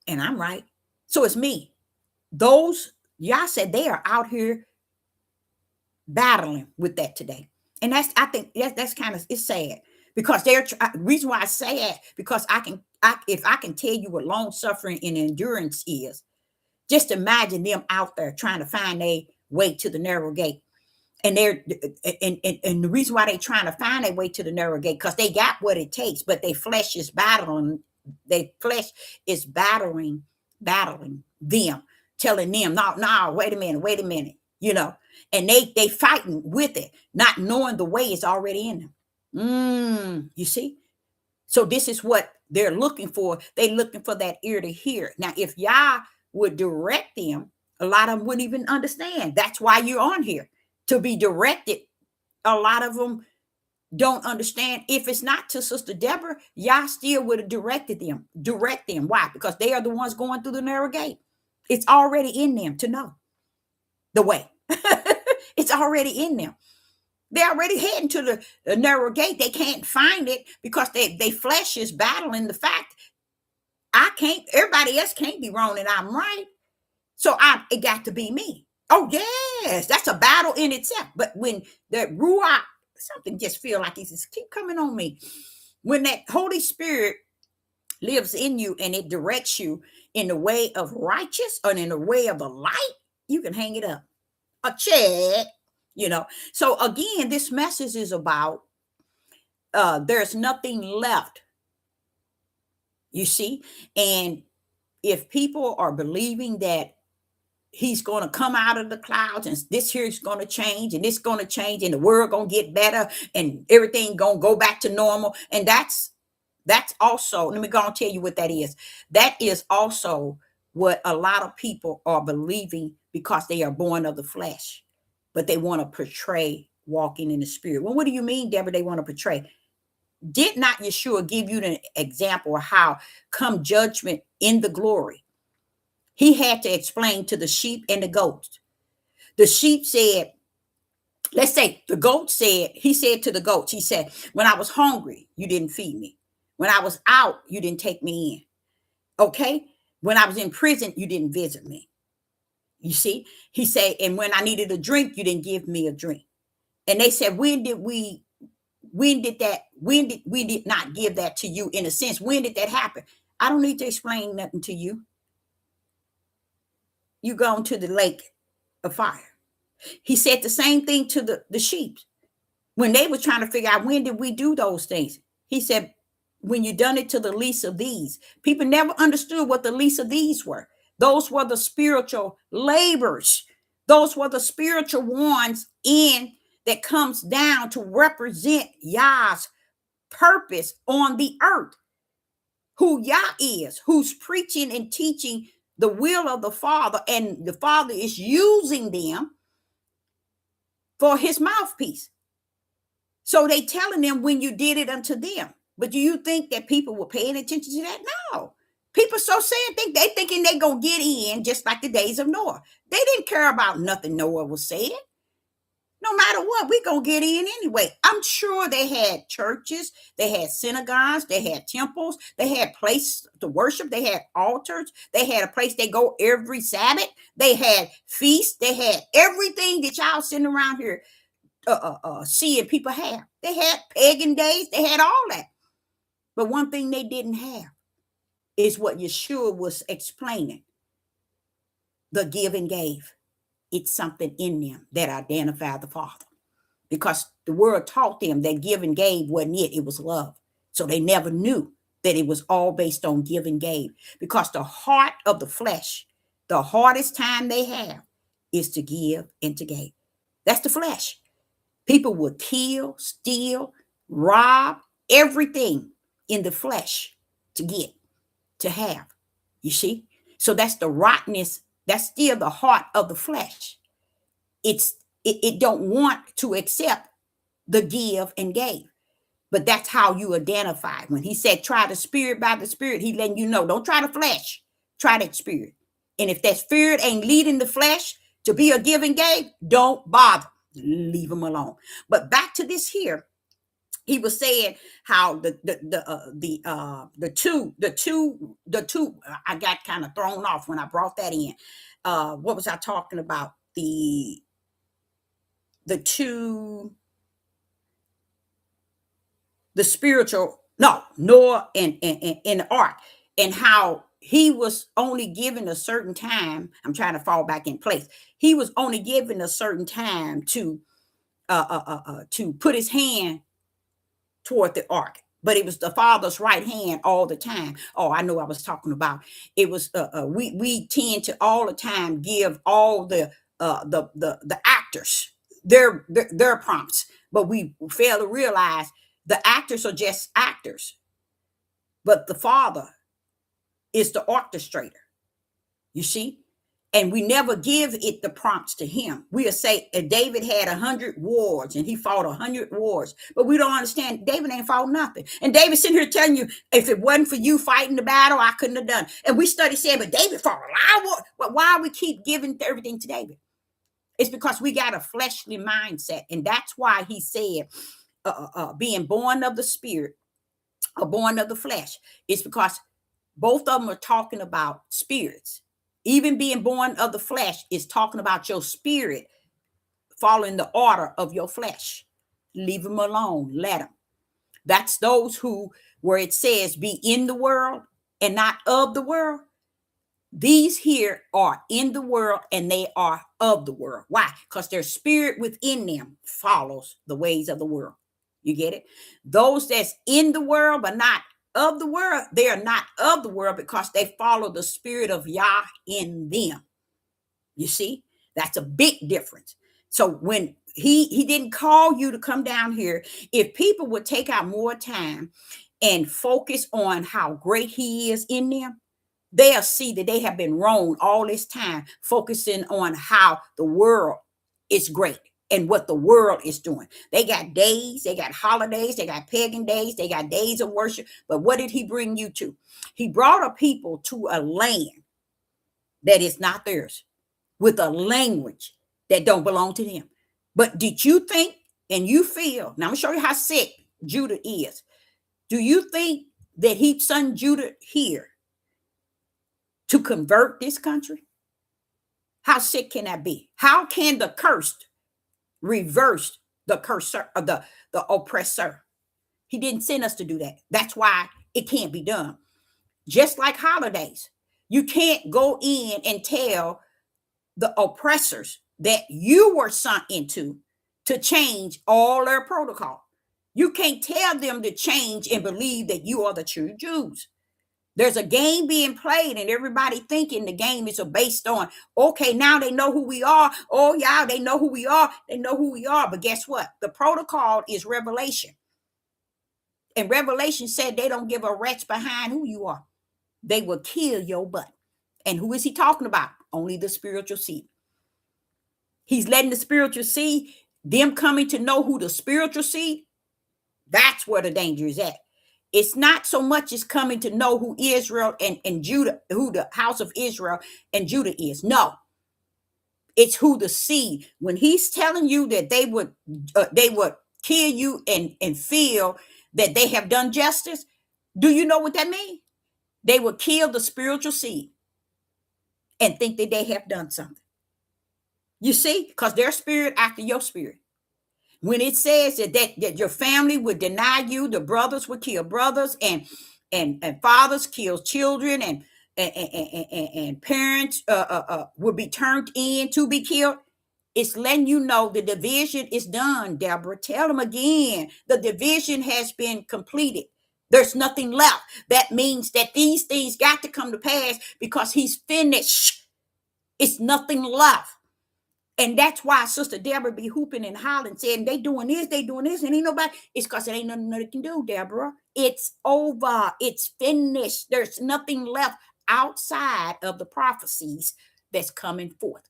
And I'm right. So it's me. Those, y'all said they are out here battling with that today. And I think that's kind of, it's sad because reason why I say it, because if I can tell you what long suffering and endurance is, just imagine them out there trying to find their way to the narrow gate. And and the reason why they're trying to find their way to the narrow gate, because they got what it takes, but their flesh is battling. Their flesh is battling them, telling them, no, wait a minute, and they fighting with it, not knowing the way is already in them. You see? So this is what they're looking for. They're looking for that ear to hear. Now, if y'all would direct them, a lot of them wouldn't even understand. That's why you're on here, to be directed. A lot of them don't understand. If it's not to Sister Deborah, y'all still would have directed them. Direct them. Why? Because they are the ones going through the narrow gate. It's already in them to know the way. It's already in them. They're already heading to the narrow gate. They can't find it because they flesh is battling the fact everybody else can't be wrong and I'm right. So it got to be me. Oh, yes, that's a battle in itself. But when the Ruach, something just feel like he says, keep coming on me. When that Holy Spirit lives in you and it directs you in the way of righteous or in the way of the light, you can hang it up. A check, So again, this message is about there's nothing left. You see? And if people are believing that he's going to come out of the clouds and this here is going to change and it's going to change and the world going to get better and everything going to go back to normal. And that's also, let me go and tell you what that is. That is also what a lot of people are believing because they are born of the flesh, but they want to portray walking in the spirit. Well, what do you mean, Deborah, they want to portray? Did not Yeshua give you an example of how come judgment in the glory? He had to explain to the sheep and the goats. The sheep said, let's say the goat said, he said to the goats, he said, when I was hungry, you didn't feed me. When I was out, you didn't take me in. Okay? When I was in prison, you didn't visit me. You see? He said, and when I needed a drink, you didn't give me a drink. And they said, when did we not give that to you in a sense? When did that happen? I don't need to explain nothing to you. You gone to the lake of fire. He said the same thing to the sheep. When they were trying to figure out when did we do those things, he said, when you done it to the least of these. People never understood what the least of these were. Those were the spiritual labors. Those were the spiritual ones that comes down to represent Yah's purpose on the earth. Who Yah is, who's preaching and teaching the will of the Father, and the Father is using them for his mouthpiece. So they telling them when you did it unto them. But do you think that people were paying attention to that? No. People so sad, they thinking they gonna get in just like the days of Noah. They didn't care about nothing Noah was saying. No matter what, we gonna get in anyway. I'm sure they had churches, they had synagogues, they had temples, they had place to worship, they had altars, they had a place they go every Sabbath, they had feasts, they had everything that y'all sitting around here seeing people have. They had pagan days, they had all that. But one thing they didn't have is what Yeshua was explaining. The give and gave. It's something in them that identified the Father. Because the word taught them that give and gave wasn't it. It was love. So they never knew that it was all based on give and gave. Because the heart of the flesh, the hardest time they have is to give and to give. That's the flesh. People will kill, steal, rob, everything in the flesh to get, to have. You see? So that's the rottenness. That's still the heart of the flesh. It don't want to accept the give and gave. But that's how you identify. When he said, try the spirit by the spirit, he letting you know, don't try the flesh, try that spirit. And if that spirit ain't leading the flesh to be a give and gave, don't bother. Leave them alone. But back to this here. He was saying how the two I got kind of thrown off when I brought that in. What was I talking about? The two, the spiritual, no, Noah and the ark, and how he was only given a certain time. I'm trying to fall back in place. He was only given a certain time to put his hand toward the ark, but it was the father's right hand all the time. Oh, I know I was talking about. It was we tend to all the time give all the actors their prompts, but we fail to realize the actors are just actors, but the father is the orchestrator. You see? And we never give it the prompts to him. We'll say David had 100 wars and he fought 100 wars, but we don't understand David ain't fought nothing. And David sitting here telling you, if it wasn't for you fighting the battle, I couldn't have done it. And we study saying, but David fought a lot of wars. But why we keep giving everything to David? It's because we got a fleshly mindset. And that's why he said, being born of the spirit or born of the flesh. It's because both of them are talking about spirits. Even being born of the flesh is talking about your spirit following the order of your flesh. Leave them alone. Let them. That's those who, where it says, be in the world and not of the world. These here are in the world and they are of the world. Why? Because their spirit within them follows the ways of the world. You get it? Those that's in the world but not of the world, they are not of the world because they follow the spirit of Yah in them. You see, that's a big difference. So when he didn't call you to come down here, if people would take out more time and focus on how great he is in them, they'll see that they have been wrong all this time, focusing on how the world is great and what the world is doing. They got days, they got holidays, they got pagan days, they got days of worship. But what did he bring you to? He brought a people to a land that is not theirs, with a language that don't belong to them. But did you think and you feel, now I'm gonna show you how sick Judah is. Do you think that he sent Judah here to convert this country? How sick can that be? How can the cursed reverse the cursor of the oppressor? He didn't send us to do that. That's why it can't be done. Just like holidays, you can't go in and tell the oppressors that you were sent into to change all their protocol. You can't tell them to change and believe that you are the true Jews. There's a game being played and everybody thinking the game is based on, okay, now they know who we are. Oh, yeah, they know who we are. They know who we are. But guess what? The protocol is revelation. And revelation said they don't give a rat's behind who you are. They will kill your butt. And who is he talking about? Only the spiritual seed. He's letting the spiritual seed, them coming to know who the spiritual seed, that's where the danger is at. It's not so much as coming to know who Israel and Judah, who the house of Israel and Judah is. No, it's who the seed. When he's telling you that they would kill you and feel that they have done justice, do you know what that means? They would kill the spiritual seed and think that they have done something. You see, because their spirit after your spirit. When it says that your family would deny you, the brothers would kill brothers, and fathers kill children, and parents would be turned in to be killed. It's letting you know the division is done, Deborah. Tell them again, the division has been completed. There's nothing left. That means that these things got to come to pass because he's finished. It's nothing left. And that's why Sister Deborah be hooping and hollering, saying they doing this, and ain't nobody. It's because it ain't nothing they can do, Deborah. It's over. It's finished. There's nothing left outside of the prophecies that's coming forth.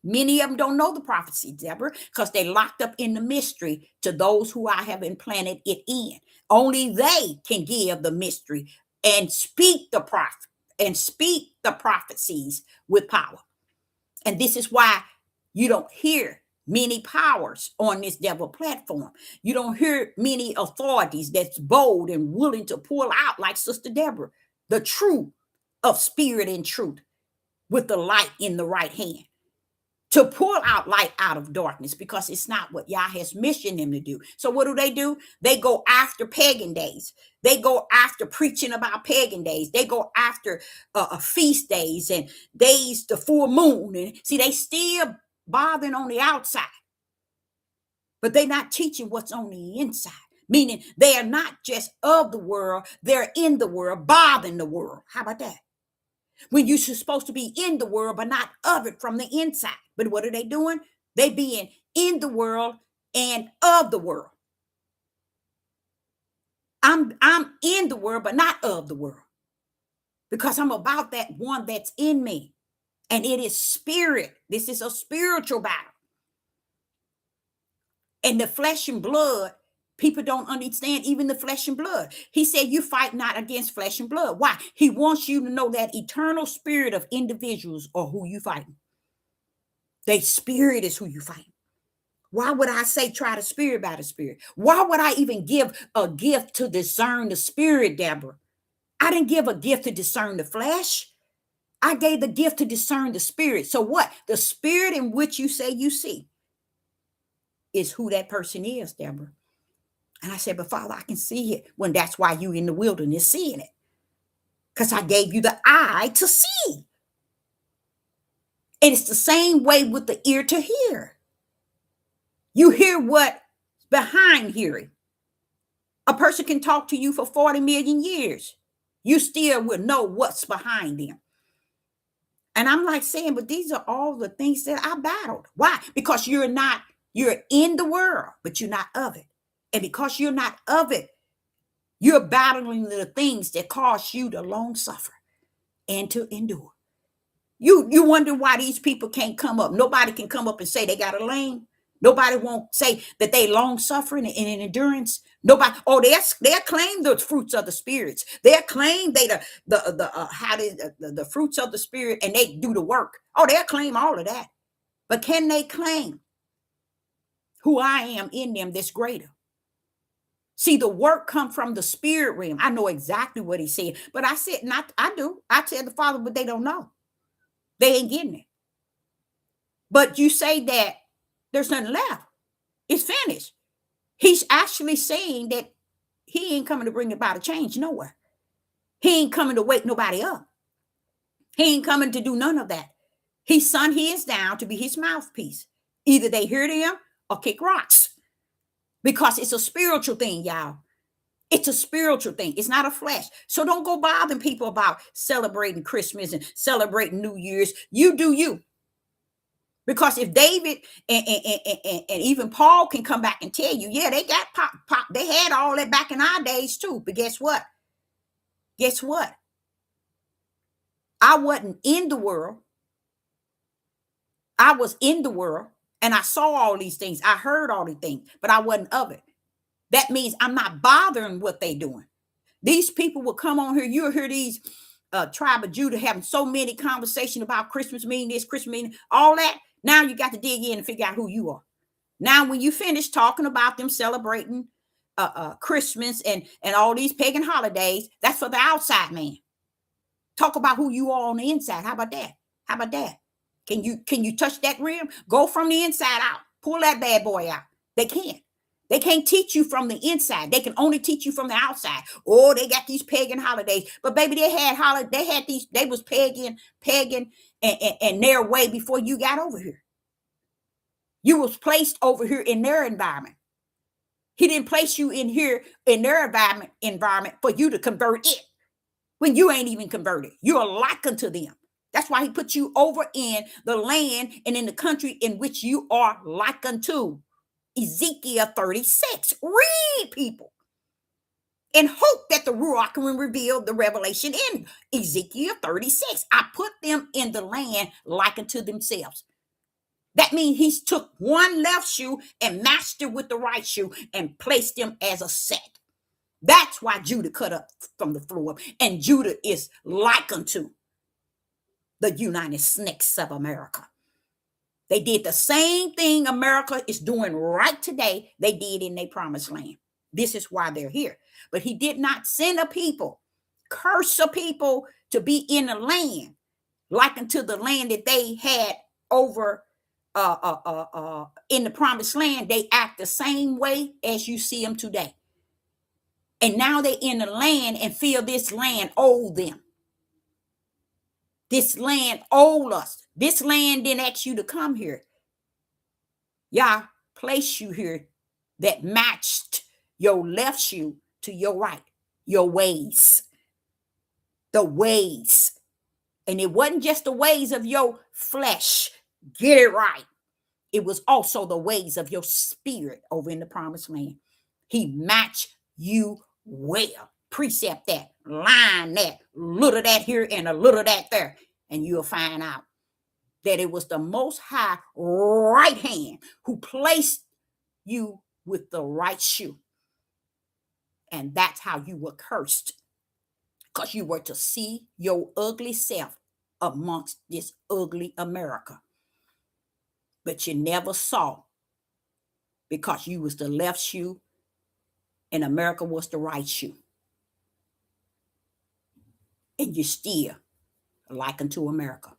Many of them don't know the prophecy, Deborah, because they locked up in the mystery to those who I have implanted it in. Only they can give the mystery and speak the prophet and speak the prophecies with power. And this is why you don't hear many powers on this devil platform. You don't hear many authorities that's bold and willing to pull out, like Sister Deborah, the truth of spirit and truth with the light in the right hand, to pull out light out of darkness, because it's not what Yah has missioned them to do. So what do? They go after pagan days. They go after preaching about pagan days. They go after feast days and days, the full moon. And see, they still bothering on the outside, but they're not teaching what's on the inside. Meaning they are not just of the world, they're in the world, bothering the world. How about that? When you're supposed to be in the world, but not of it from the inside. But what are they doing? They being in the world and of the world. I'm in the world, but not of the world, because I'm about that one that's in me. And it is spirit. This is a spiritual battle. And the flesh and blood, people don't understand even the flesh and blood. He said, you fight not against flesh and blood. Why? He wants you to know that eternal spirit of individuals are who you fighting. Their spirit is who you fight. Why would I say try the spirit by the spirit? Why would I even give a gift to discern the spirit, Deborah? I didn't give a gift to discern the flesh. I gave the gift to discern the spirit. So what? The spirit in which you say you see is who that person is, Deborah. And I said, but Father, I can see it. When that's why you in the wilderness seeing it. Because I gave you the eye to see. And it's the same way with the ear to hear. You hear what's behind hearing. A person can talk to you for 40 million years. You still will know what's behind them. And I'm like saying, but these are all the things that I battled. Why? Because you're in the world, but you're not of it. And because you're not of it, you're battling the things that cause you to long suffer and to endure. You wonder why these people can't come up. Nobody can come up and say they got a lane. Nobody won't say that they long suffering and in endurance. Nobody. Oh, they claim the fruits of the spirits. They claim they the fruits of the spirit, and they do the work. Oh, they claim all of that. But can they claim who I am in them that's greater? See, the work come from the spirit realm. I know exactly what he said, but I said not. I do. I tell the Father, but they don't know. They ain't getting it. But you say that there's nothing left. It's finished. He's actually saying that he ain't coming to bring about a change nowhere. He ain't coming to wake nobody up. He ain't coming to do none of that. He sent his down to be his mouthpiece. Either they hear him or kick rocks. Because it's a spiritual thing, y'all. It's a spiritual thing. It's not a flesh. So don't go bothering people about celebrating Christmas and celebrating New Year's. You do you. Because if David and even Paul can come back and tell you, yeah, they got pop. They had all that back in our days too. But guess what? Guess what? I wasn't in the world. I was in the world and I saw all these things. I heard all these things, but I wasn't of it. That means I'm not bothering what they doing. These people will come on here. You'll hear these tribe of Judah having so many conversations about Christmas meaning this, Christmas meaning all that. Now you got to dig in and figure out who you are. Now, when you finish talking about them celebrating Christmas and all these pagan holidays, that's for the outside man. Talk about who you are on the inside. How about that? How about that? Can you touch that rim? Go from the inside out. Pull that bad boy out. They can't. They can't teach you from the inside. They can only teach you from the outside. Oh, they got these pagan holidays. But baby, they was pagan, and their way before you got over here. You was placed over here in their environment. He didn't place you in here in their environment for you to convert it. When you ain't even converted, you're like unto them. That's why he put you over in the land and in the country in which you are like unto. Ezekiel 36. Read, people, and hope that the Ruach can reveal the revelation in Ezekiel 36. I put them in the land like unto themselves. That means he took one left shoe and matched it with the right shoe and placed them as a set. That's why Judah cut up from the floor. And Judah is like unto the United Snakes of America. They did the same thing America is doing right today, they did in their promised land. This is why they're here. But he did not send a people, curse a people to be in the land, like unto the land that they had over in the promised land. They act the same way as you see them today. And now they're in the land and feel this land owed them. This land owed us. This land didn't ask you to come here. Yah placed you here that matched your left shoe to your right, your ways. The ways. And it wasn't just the ways of your flesh. Get it right. It was also the ways of your spirit over in the promised land. He matched you well. Precept that, line that, little that here and a little that there. And you'll find out that it was the Most High right hand who placed you with the right shoe. And that's how you were cursed. Because you were to see your ugly self amongst this ugly America. But you never saw, because you was the left shoe and America was the right shoe. And you still like unto America.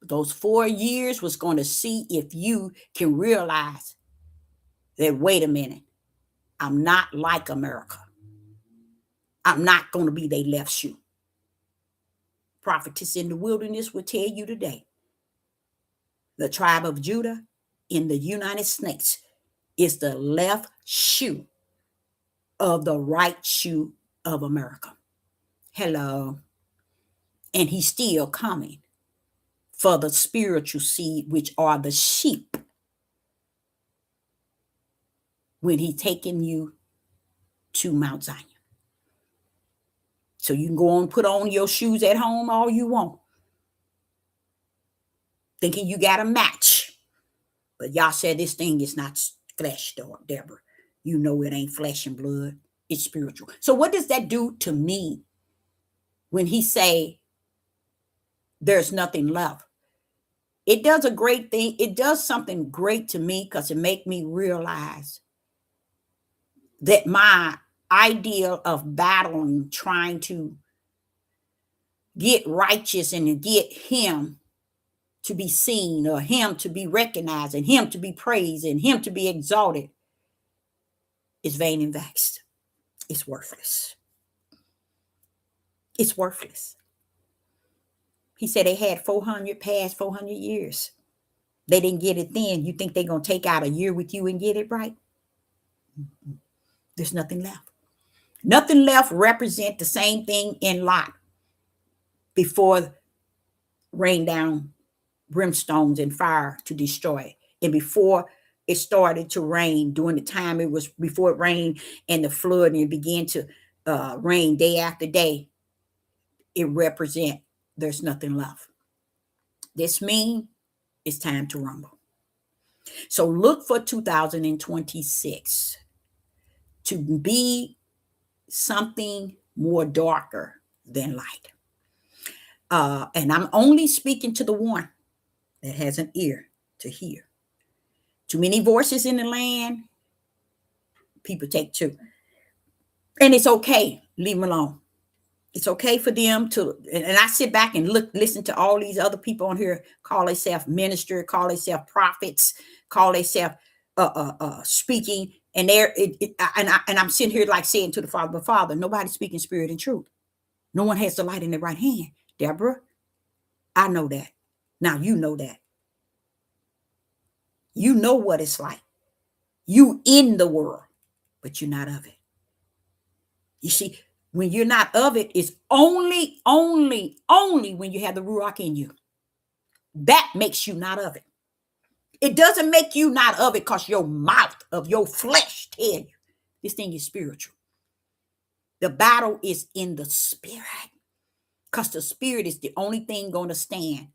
Those 4 years was going to see if you can realize that, wait a minute, I'm not like America. I'm not going to be their left shoe. Prophetess in the Wilderness will tell you today, the tribe of Judah in the United States is the left shoe of the right shoe of America. Hello. And he's still coming for the spiritual seed, which are the sheep, when he's taking you to Mount Zion. So you can go and put on your shoes at home all you want, thinking you got a match. But y'all said this thing is not flesh, though, Deborah. You know it ain't flesh and blood. It's spiritual. So what does that do to me when he say there's nothing left? It does a great thing. It does something great to me because it make me realize that my ideal of battling, trying to get righteous and to get him to be seen, or him to be recognized, and him to be praised, and him to be exalted, is vain and vexed. It's worthless. It's worthless. He said they had 400 past 400 years. They didn't get it then. You think they're going to take out a year with you and get it right? There's nothing left. Nothing left represent the same thing in Lot before rain down brimstones and fire to destroy it. And before it started to rain, during the time it was before it rained and the flood, and it began to rain day after day, it represent there's nothing left. This means it's time to rumble. So look for 2026 to be something more darker than light. And I'm only speaking to the one that has an ear to hear. Too many voices in the land, people take two. And it's okay, leave them alone. It's okay for them to, and I sit back and listen to all these other people on here call themselves minister, call themselves prophets, call themselves speaking, and I'm sitting here like saying to the Father, but Father, nobody's speaking spirit and truth. No one has the light in their right hand. Deborah, I know that. Now you know that. You know what it's like. You in the world, but you're not of it. You see, when you're not of it, it's only when you have the Ruach in you. That makes you not of it. It doesn't make you not of it because your mouth of your flesh tell you this thing is spiritual. The battle is in the spirit, because the spirit is the only thing going to stand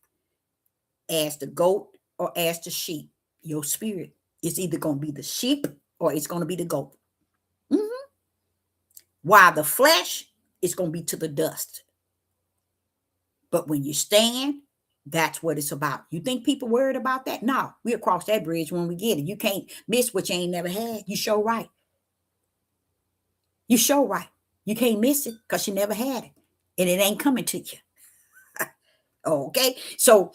as the goat or as the sheep. Your spirit is either going to be the sheep or it's going to be the goat. While the flesh is going to be to the dust. But when you stand, That's what it's about. You think people worried about that? No, we'll cross that bridge when we get it. You can't miss what you ain't never had. You show right. You show right. You can't miss it because you never had it. And it ain't coming to you. Okay. So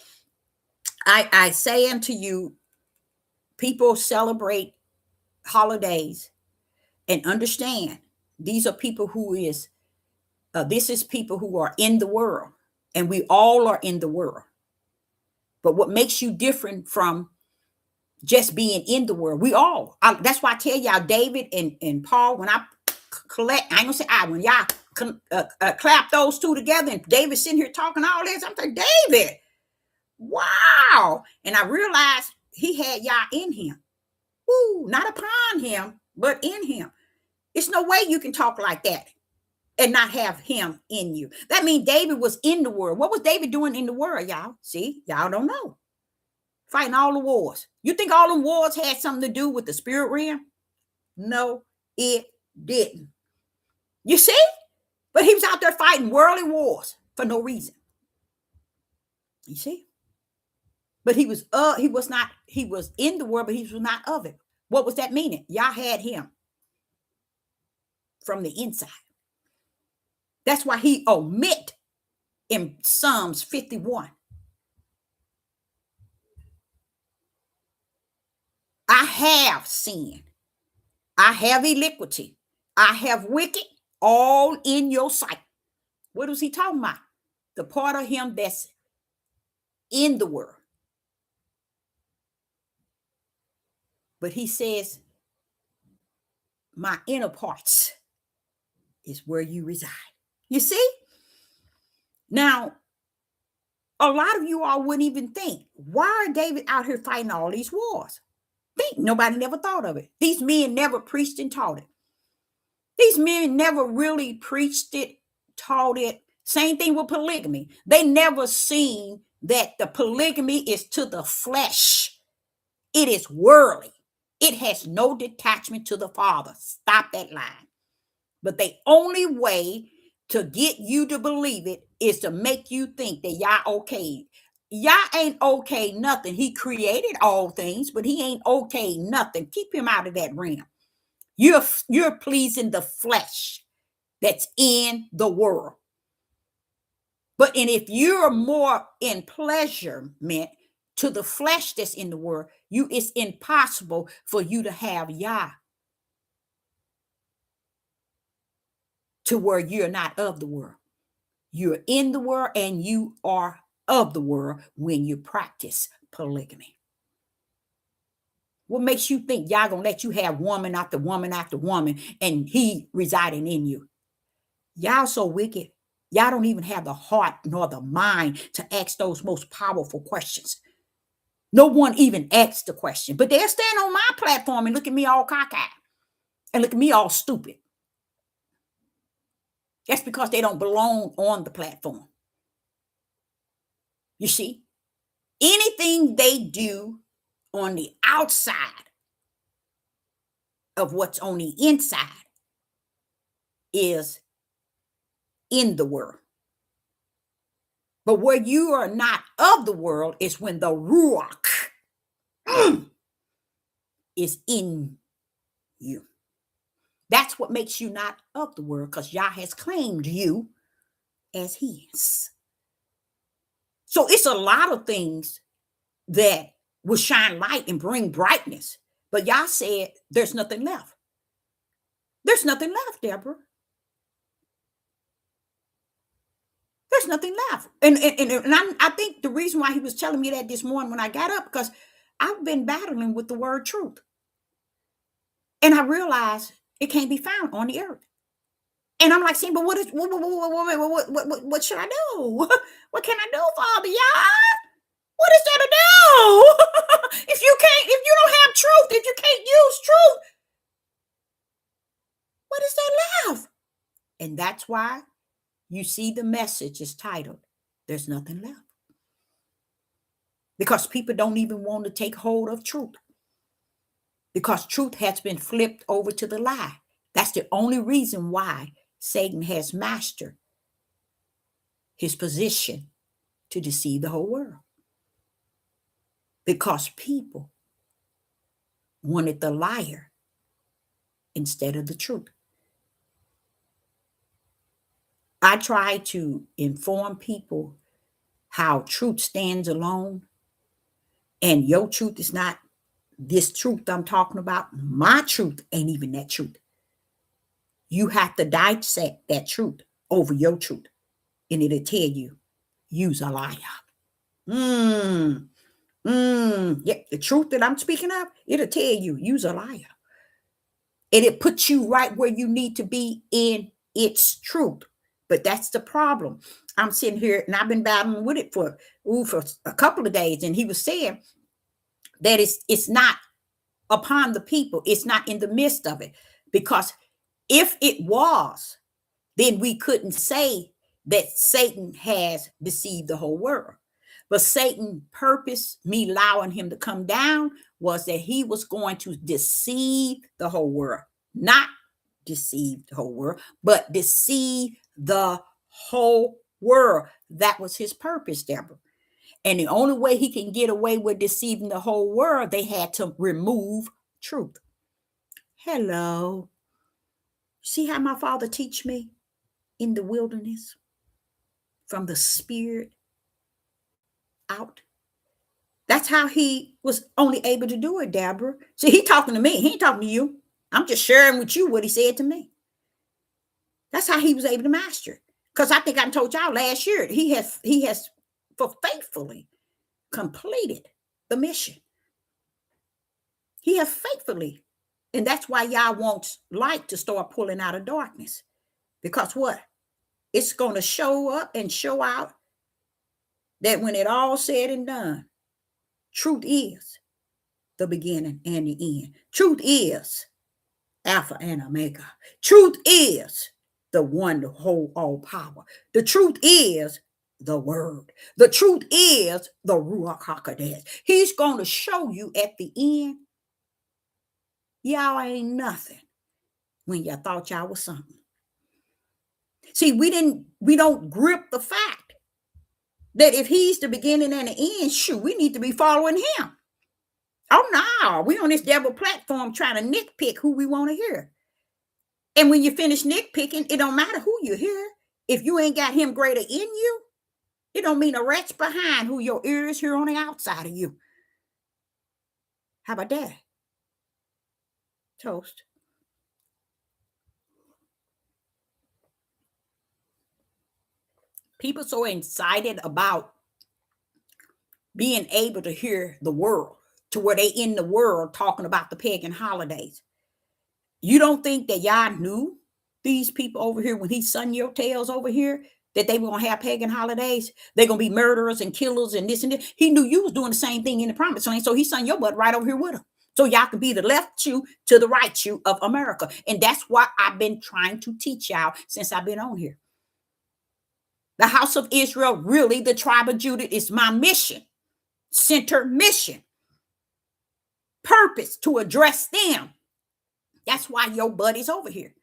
I say unto you, people celebrate holidays and understand these are people who is this is people who are in the world, and we all are in the world. But what makes you different from just being in the world, we all, that's why I tell y'all, David and Paul, when I collect, I ain't gonna say when y'all clap those two together, and David sitting here talking all this, I'm like, David, wow. And I realized he had y'all in him. Woo, not upon him, but in him. It's no way you can talk like that and not have him in you. That means David was in the world. What was David doing in the world, y'all? See, y'all don't know. Fighting all the wars. You think all the wars had something to do with the spirit realm? No, it didn't. You see? But he was out there fighting worldly wars for no reason. You see? But he was in the world, but he was not of it. What was that meaning? Y'all had him from the inside. That's why he omit in Psalms 51. I have sin. I have iniquity. I have wicked all in your sight. What was he talking about? The part of him that's in the world. But he says, my inner parts is where you reside. You see? Now, a lot of you all wouldn't even think, why are David out here fighting all these wars? Nobody never thought of it. These men never preached and taught it. These men never really preached it, taught it. Same thing with polygamy. They never seen that the polygamy is to the flesh. It is worldly. It has no detachment to the Father. Stop that line. But the only way to get you to believe it is to make you think that y'all okay. Y'all ain't okay nothing. He created all things, but he ain't okay nothing. Keep him out of that realm. You're pleasing the flesh that's in the world. But and if you're more in pleasurement to the flesh that's in the world, it's impossible for you to have Yah to where you're not of the world. You're in the world and you are of the world when you practice polygamy. What makes you think Yah gonna let you have woman after woman after woman and he residing in you? Y'all so wicked. Y'all don't even have the heart nor the mind to ask those most powerful questions. No one even asks the question, but they'll stand on my platform and look at me all cockeyed and look at me all stupid. That's because they don't belong on the platform. You see, anything they do on the outside of what's on the inside is in the world. But where you are not of the world is when the Ruach is in you. That's what makes you not of the world, because Yah has claimed you as his. So it's a lot of things that will shine light and bring brightness. But Yah said there's nothing left. There's nothing left, Deborah. There's nothing left. And I think the reason why he was telling me that this morning when I got up, because I've been battling with the word truth. And I realized it can't be found on the earth. And I'm like, saying, but what should I do? What can I do, Father? Yah? What is there to do? If you don't have truth, if you can't use truth, what is there left? And that's why you see the message is titled, There's Nothing Left. Because people don't even want to take hold of truth. Because truth has been flipped over to the lie. That's the only reason why Satan has mastered his position to deceive the whole world because people wanted the liar instead of the truth. I try to inform people how truth stands alone, and your truth is not this truth I'm talking about. My truth ain't even that truth. You have to dissect that truth over your truth, and it'll tell you, you's a liar. Yeah, the truth that I'm speaking of, it'll tell you, you's a liar. And it puts you right where you need to be in its truth. But that's the problem. I'm sitting here and I've been battling with it for a couple of days. And he was saying that it's not upon the people, it's not in the midst of it. Because if it was, then we couldn't say that Satan has deceived the whole world. But Satan purpose, me allowing him to come down, was that he was going to deceive the whole world. Not deceive the whole world, but deceive the whole world. That was his purpose, Deborah. And the only way he can get away with deceiving the whole world, they had to remove truth. Hello. See how my father teach me in the wilderness? From the spirit out. That's how he was only able to do it, Deborah. See, he talking to me. He ain't talking to you. I'm just sharing with you what he said to me. That's how he was able to master it. Because I think I told y'all last year, he has faithfully completed the mission. He has faithfully. And that's why y'all want light to start pulling out of darkness. Because what? It's going to show up and show out that when it all said and done, truth is the beginning and the end. Truth is Alpha and Omega. Truth is the one to hold all power. The truth is the word. The truth is the Ruach HaKodesh. He's going to show you at the end, y'all ain't nothing when you thought y'all was something. See, we don't grip the fact that if he's the beginning and the end, shoot, we need to be following him. Oh no, we on this devil platform trying to nitpick who we want to hear. And when you finish nitpicking, it don't matter who you hear. If you ain't got him greater in you, it don't mean a rat's behind who your ears hear on the outside of you. How about that? Toast. People so excited about being able to hear the world to where they in the world talking about the pagan holidays. You don't think that y'all knew these people over here when he sung your tales over here that they were going to have pagan holidays? They're going to be murderers and killers and this and this. He knew you was doing the same thing in the promised land, so he sung your butt right over here with him. So y'all can be the left shoe to the right shoe of America. And that's what I've been trying to teach y'all since I've been on here. The house of Israel, really the tribe of Judah, is my mission, center mission, purpose to address them. That's why your butt is over here.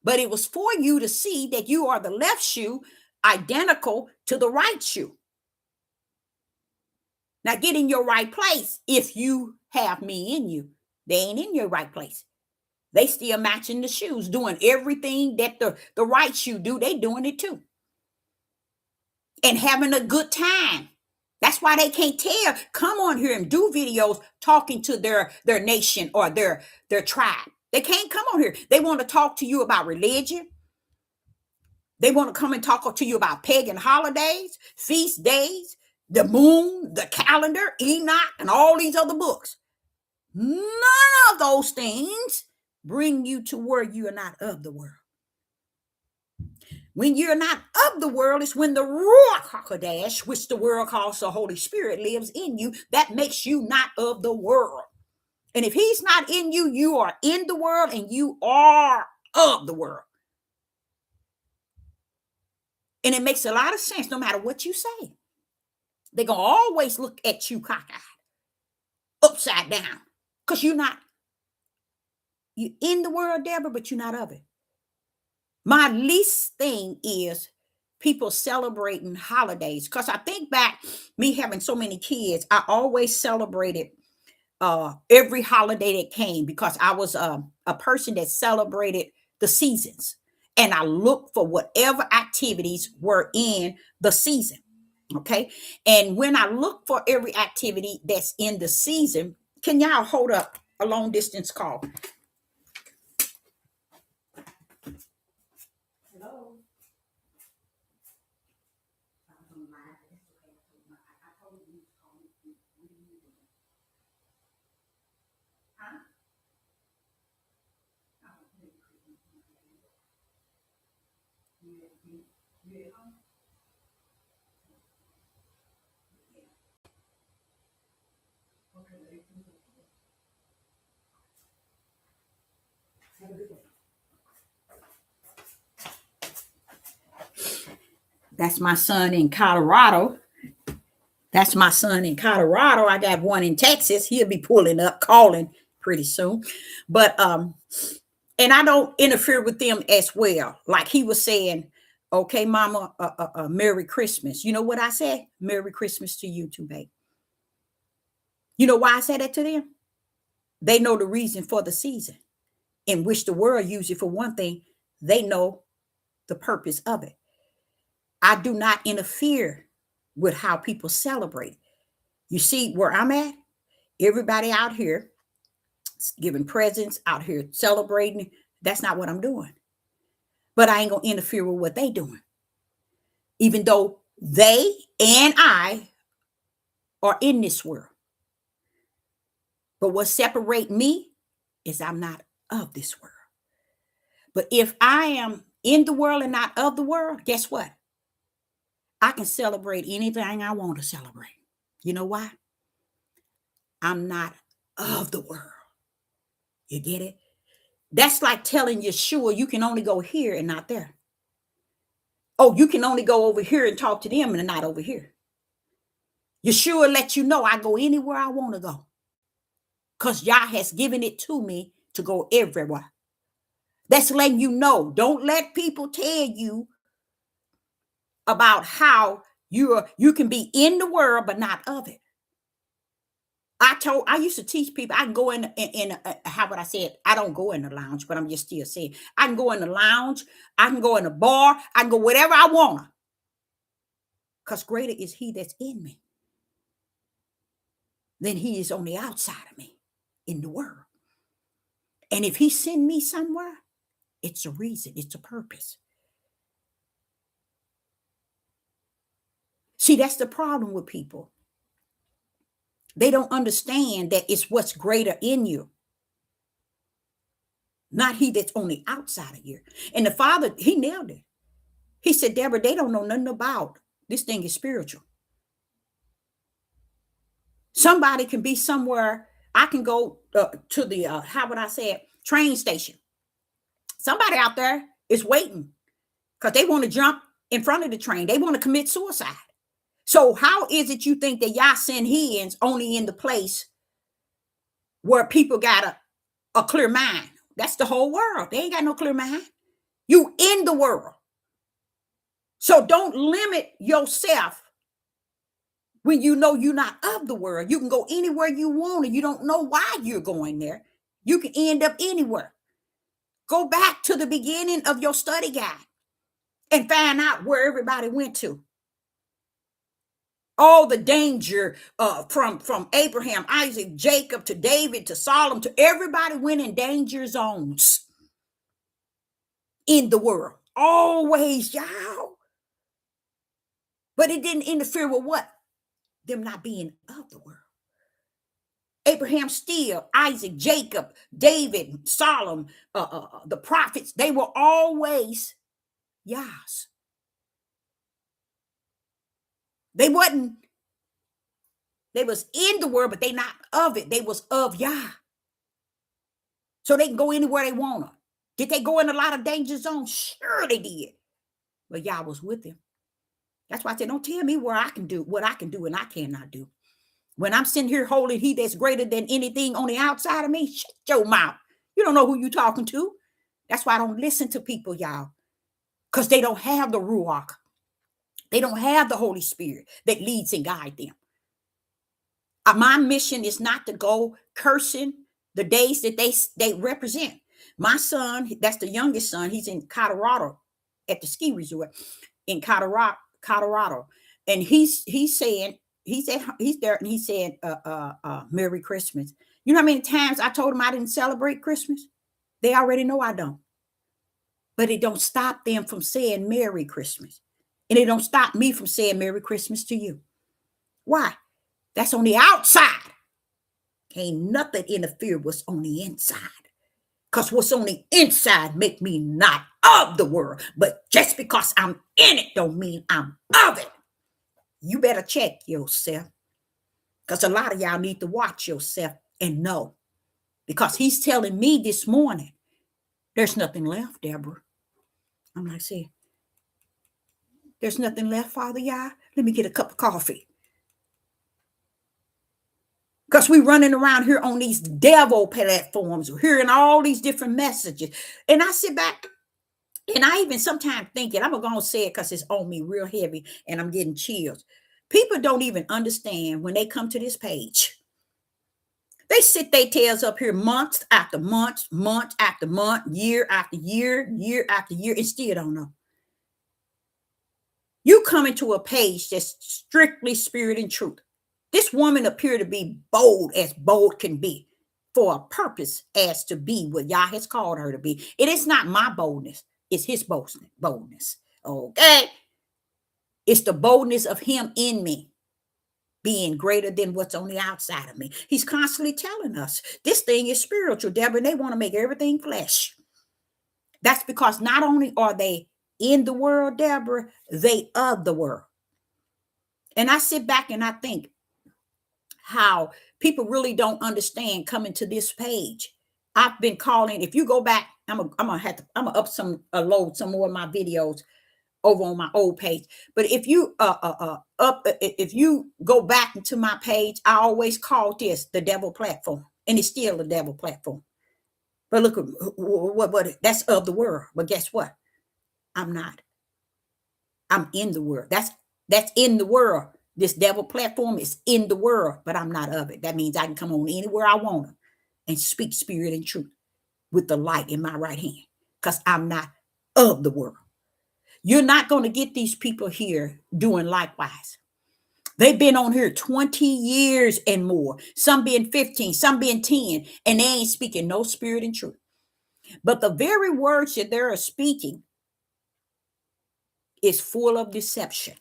But it was for you to see that you are the left shoe identical to the right shoe. Now get in your right place if you have me in you. They ain't in your right place. They still matching the shoes, doing everything that the right shoe do. They doing it too. And having a good time. That's why they can't tell. Come on here and do videos talking to their nation or their tribe. They can't come on here. They want to talk to you about religion. They want to come and talk to you about pagan holidays, feast days, the moon, the calendar, Enoch, and all these other books. None of those things bring you to where you are not of the world. When you're not of the world, it's when the Ruach HaKodesh, which the world calls the Holy Spirit, lives in you. That makes you not of the world. And if he's not in you, you are in the world and you are of the world. And it makes a lot of sense no matter what you say. They're going to always look at you cockeyed, upside down, because you're in the world, Deborah, but you're not of it. My least thing is people celebrating holidays. Because I think back, me having so many kids, I always celebrated every holiday that came because I was a person that celebrated the seasons. And I looked for whatever activities were in the season. Okay. And when I look for every activity that's in the season, can y'all hold up a long distance call? Hello. That's my son in Colorado. That's my son in Colorado. I got one in Texas. He'll be pulling up, calling pretty soon. But and I don't interfere with them as well. Like he was saying, okay, mama, Merry Christmas. You know what I said? Merry Christmas to you too, babe. You know why I said that to them? They know the reason for the season, in which the world uses it for one thing. They know the purpose of it. I do not interfere with how people celebrate. You see where I'm at? Everybody out here giving presents, out here celebrating. That's not what I'm doing. But I ain't going to interfere with what they doing. Even though they and I are in this world. But what separates me is I'm not of this world. But if I am in the world and not of the world, guess what? I can celebrate anything I want to celebrate. You know why? I'm not of the world. You get it? That's like telling Yeshua you can only go here and not there. Oh, you can only go over here and talk to them and not over here. Yeshua let you know I go anywhere I want to go. Because Yah has given it to me to go everywhere. That's letting you know. Don't let people tell you about how you can be in the world but not of it. I used to teach people I can go in how would I say it? I don't go in the lounge, but I'm just still saying I can go in the lounge, I can go in the bar, I can go whatever I want. Because greater is he that's in me than he is on the outside of me in the world. And if he send me somewhere, it's a reason, it's a purpose. See, that's the problem with people. They don't understand that it's what's greater in you. Not he that's on the outside of you. And the Father, he nailed it. He said, Deborah, they don't know nothing about this thing is spiritual. Somebody can be somewhere. I can go to the, how would I say it, train station. Somebody out there is waiting because they want to jump in front of the train. They want to commit suicide. So how is it you think that Yah send hens only in the place where people got a clear mind? That's the whole world. They ain't got no clear mind. You in the world. So don't limit yourself when you know you're not of the world. You can go anywhere you want and you don't know why you're going there. You can end up anywhere. Go back to the beginning of your study guide and find out where everybody went to. All the danger from Abraham, Isaac, Jacob, to David, to Solomon, to everybody went in danger zones in the world. Always, y'all. But it didn't interfere with what? Them not being of the world. Abraham still, Isaac, Jacob, David, Solomon, the prophets, they were always Yah's. They was in the world, but they not of it. They was of Yah. So they can go anywhere they want to. Did they go in a lot of danger zones? Sure they did. But Yah was with them. That's why I said, don't tell me what I can do and I cannot do. When I'm sitting here holding he that's greater than anything on the outside of me, shut your mouth. You don't know who you're talking to. That's why I don't listen to people, y'all. Because they don't have the Ruach. They don't have the Holy Spirit that leads and guides them. My mission is not to go cursing the days that they represent. My son, that's the youngest son, he's in Colorado at the ski resort in Colorado. And he's saying, he's there and he said, Merry Christmas. You know how many times I told him I didn't celebrate Christmas? They already know I don't. But it don't stop them from saying Merry Christmas. And it don't stop me from saying Merry Christmas to you. Why? That's on the outside. Ain't nothing interfere with what's on the inside. Because what's on the inside make me not of the world. But just because I'm in it don't mean I'm of it. You better check yourself. Because a lot of y'all need to watch yourself and know. Because he's telling me this morning, there's nothing left, Deborah. I'm like, see, there's nothing left, Father Yah. Let me get a cup of coffee. Because we're running around here on these devil platforms, hearing all these different messages. And I sit back and I even sometimes think it, I'm going to say it because it's on me real heavy and I'm getting chills. People don't even understand when they come to this page. They sit their tails up here months after months, month after month, year after year, year after year, and still don't know. You come into a page that's strictly spirit and truth. This woman appeared to be bold as bold can be for a purpose as to be what Yah has called her to be. It is not my boldness. It's his boldness. Okay? It's the boldness of him in me being greater than what's on the outside of me. He's constantly telling us this thing is spiritual, Deborah, and they want to make everything flesh. That's because not only are they in the world, Deborah, they of the world. And I sit back and I think how people really don't understand coming to this page. I've been calling, if you go back, I'm gonna load some more of my videos over on my old page. But if you if you go back into my page, I always call this the devil platform, and it's still the devil platform. But look, what that's of the world. But guess what? I'm not. I'm in the world. That's in the world. This devil platform is in the world, but I'm not of it. That means I can come on anywhere I want to and speak spirit and truth with the light in my right hand, because I'm not of the world. You're not going to get these people here doing likewise. They've been on here 20 years and more, some being 15, some being 10, and they ain't speaking no spirit and truth. But the very words that they're speaking is full of deception,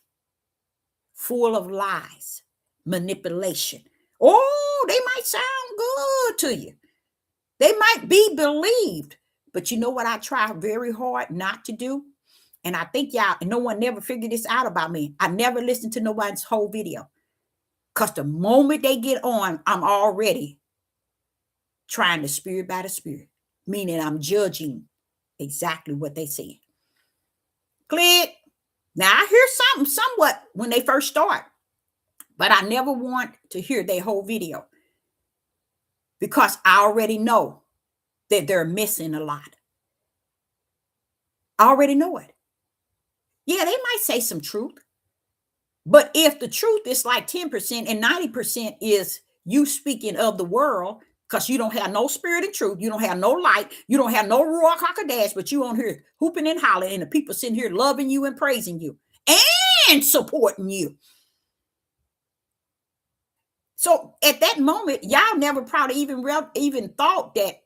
full of lies, manipulation. Oh, they might sound good to you. They might be believed. But you know what I try very hard not to do? And I think y'all, no one never figured this out about me. I never listened to nobody's whole video. Because the moment they get on, I'm already trying the spirit by the spirit. Meaning I'm judging exactly what they say. Click. Now I hear something somewhat when they first start. But I never want to hear their whole video. Because I already know that they're missing a lot. I already know it. Yeah, they might say some truth. But if the truth is like 10% and 90% is you speaking of the world, because you don't have no spirit of truth, you don't have no light, you don't have no Ruach HaKodesh, but you on here hooping and hollering, and the people sitting here loving you and praising you and supporting you. So at that moment, y'all never probably even thought that,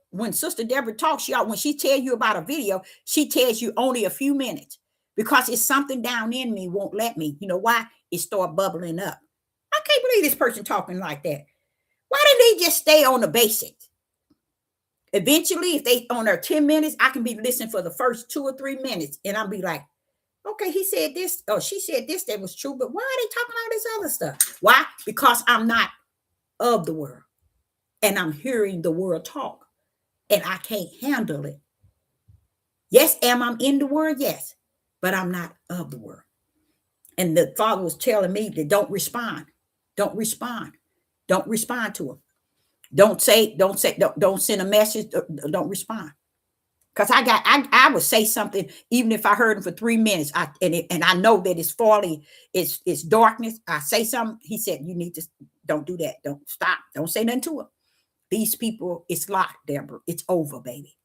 when Sister Deborah talks, y'all, when she tells you about a video, she tells you only a few minutes. Because it's something down in me won't let me. You know why? It start bubbling up. I can't believe this person talking like that. Why didn't they just stay on the basics? Eventually, if they on their 10 minutes, I can be listening for the first 2 or 3 minutes. And I'll be like, okay, he said this, or she said this, that was true. But why are they talking all this other stuff? Why? Because I'm not of the world. And I'm hearing the world talk. And I can't handle it. Yes, am I in the world? Yes. But I'm not of the world. And the Father was telling me that don't respond. Don't respond. Don't respond to him. Don't send a message. Don't respond. Because I would say something even if I heard him for 3 minutes. And I know that it's folly, it's darkness. I say something. He said, "You need to don't do that. Don't stop. Don't say nothing to him. These people, it's locked, Deborah. It's over, baby.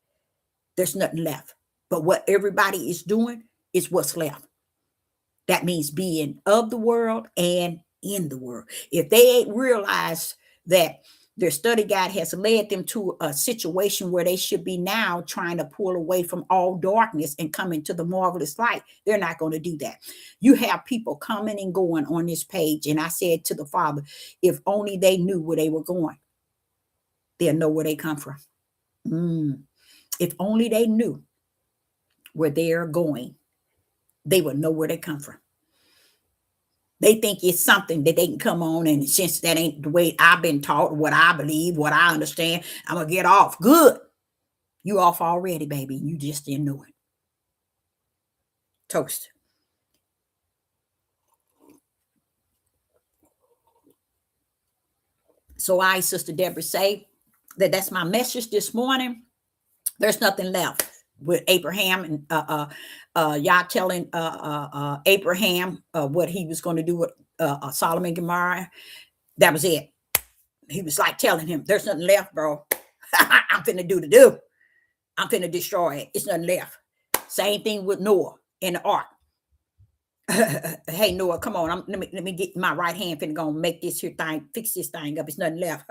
There's nothing left. But what everybody is doing is what's left. That means being of the world and in the world. If they ain't realized that their study guide has led them to a situation where they should be now trying to pull away from all darkness and come into the marvelous light, they're not going to do that. You have people coming and going on this page. And I said to the Father, if only they knew where they were going, they'll know where they come from. If only they knew where they're going, they would know where they come from. They think it's something that they can come on, and since that ain't the way I've been taught, what I believe, what I understand, I'm going to get off. Good. You off already, baby. You just didn't know it. Toast. So I, Sister Deborah, say that's my message this morning. There's nothing left with Abraham, and y'all telling Abraham what he was going to do with Solomon and Gomorrah. That was it. He was like telling him, there's nothing left, bro. I'm finna do. I'm finna destroy it. It's nothing left. Same thing with Noah and the ark. Hey, Noah, come on. Let me get my right hand finna go and make this here thing, fix this thing up. It's nothing left.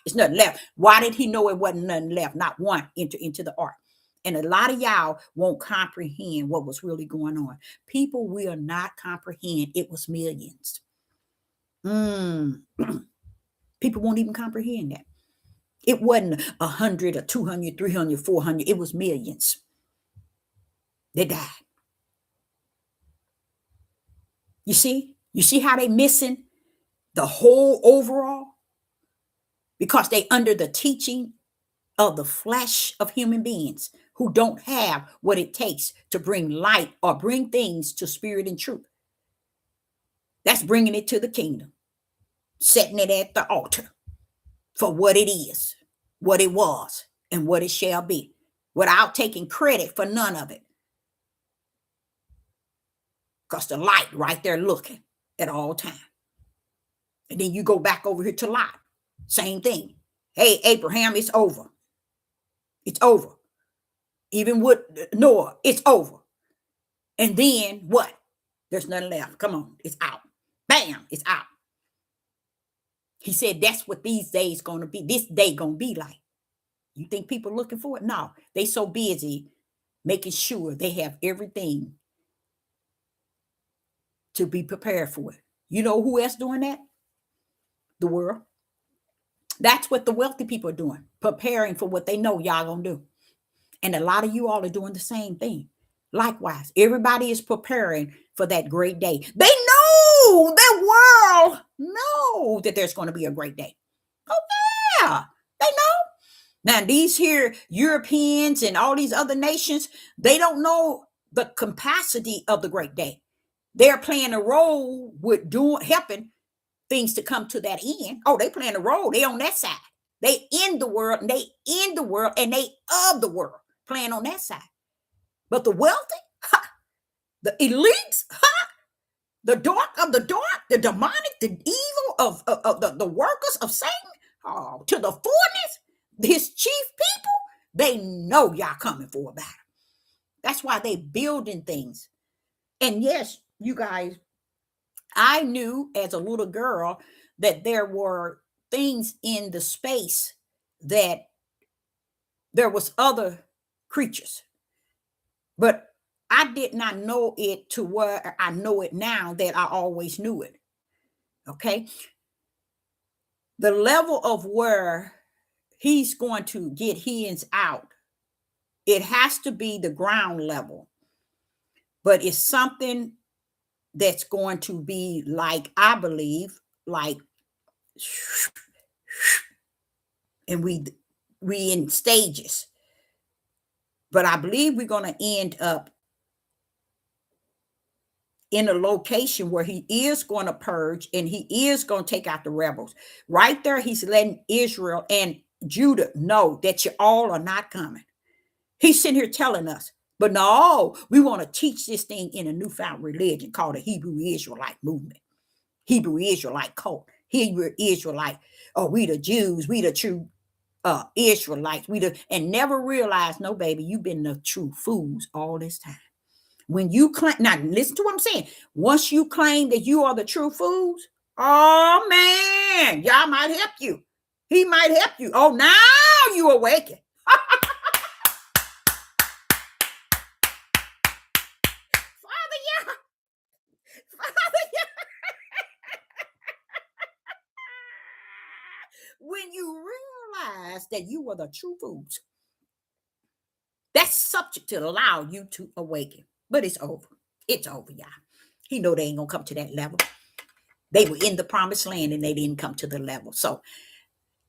It's nothing left. Why did he know it wasn't nothing left? Not one enter into the ark. And a lot of y'all won't comprehend what was really going on. People will not comprehend it was millions. People won't even comprehend that. It wasn't 100 or 200, 300, 400. It was millions. They died. You see how they missing the whole overall? Because they under the teaching of the flesh of human beings who don't have what it takes to bring light or bring things to spirit and truth. That's bringing it to the kingdom, setting it at the altar for what it is, what it was, and what it shall be, without taking credit for none of it. Because the light right there looking at all time. And then you go back over here to Lot. Same thing. Hey, Abraham, it's over. It's over. Even with Noah, it's over. And then what? There's nothing left. Come on, it's out. Bam, it's out. He said that's what these days going to be. This day going to be like. You think people looking for it? No, they so busy making sure they have everything to be prepared for it. You know who else doing that? The world. That's what the wealthy people are doing, preparing for what they know y'all gonna do. And a lot of you all are doing the same thing. Likewise, everybody is preparing for that great day. They know, the world know that there's going to be a great day. Oh yeah, they know. Now these here Europeans and all these other nations, they don't know the capacity of the great day. They're playing a role with helping things to come to that end. Oh, they playing a role. They on that side. They in the world, and they in the world, and they of the world, playing on that side. But the wealthy, the elites, the dark of the dark, the demonic, the evil of the workers of Satan, to the fullness, his chief people, they know y'all coming for a battle. That's why they building things. And yes, you guys, I knew as a little girl that there were things in the space that there was other creatures. But I did not know it to where I know it now that I always knew it. Okay. The level of where he's going to get his out, it has to be the ground level. But it's something that's going to be like, I believe, like, and we in stages. But I believe we're going to end up in a location where he is going to purge and he is going to take out the rebels. Right there, he's letting Israel and Judah know that you all are not coming. He's sitting here telling us, but no, we want to teach this thing in a newfound religion called the Hebrew Israelite movement, Hebrew Israelite cult, Hebrew Israelite. Oh, we the Jews, we the true Israelites, and never realize, no, baby, you've been the true fools all this time. When you claim, now listen to what I'm saying. Once you claim that you are the true fools, oh man, y'all might help you. He might help you. Oh, now you awaken. Father, yeah. Father, yeah. When you realize that you are the true foods, that's subject to allow you to awaken. But it's over. It's over, y'all. He know they ain't gonna come to that level. They were in the promised land and they didn't come to the level. So,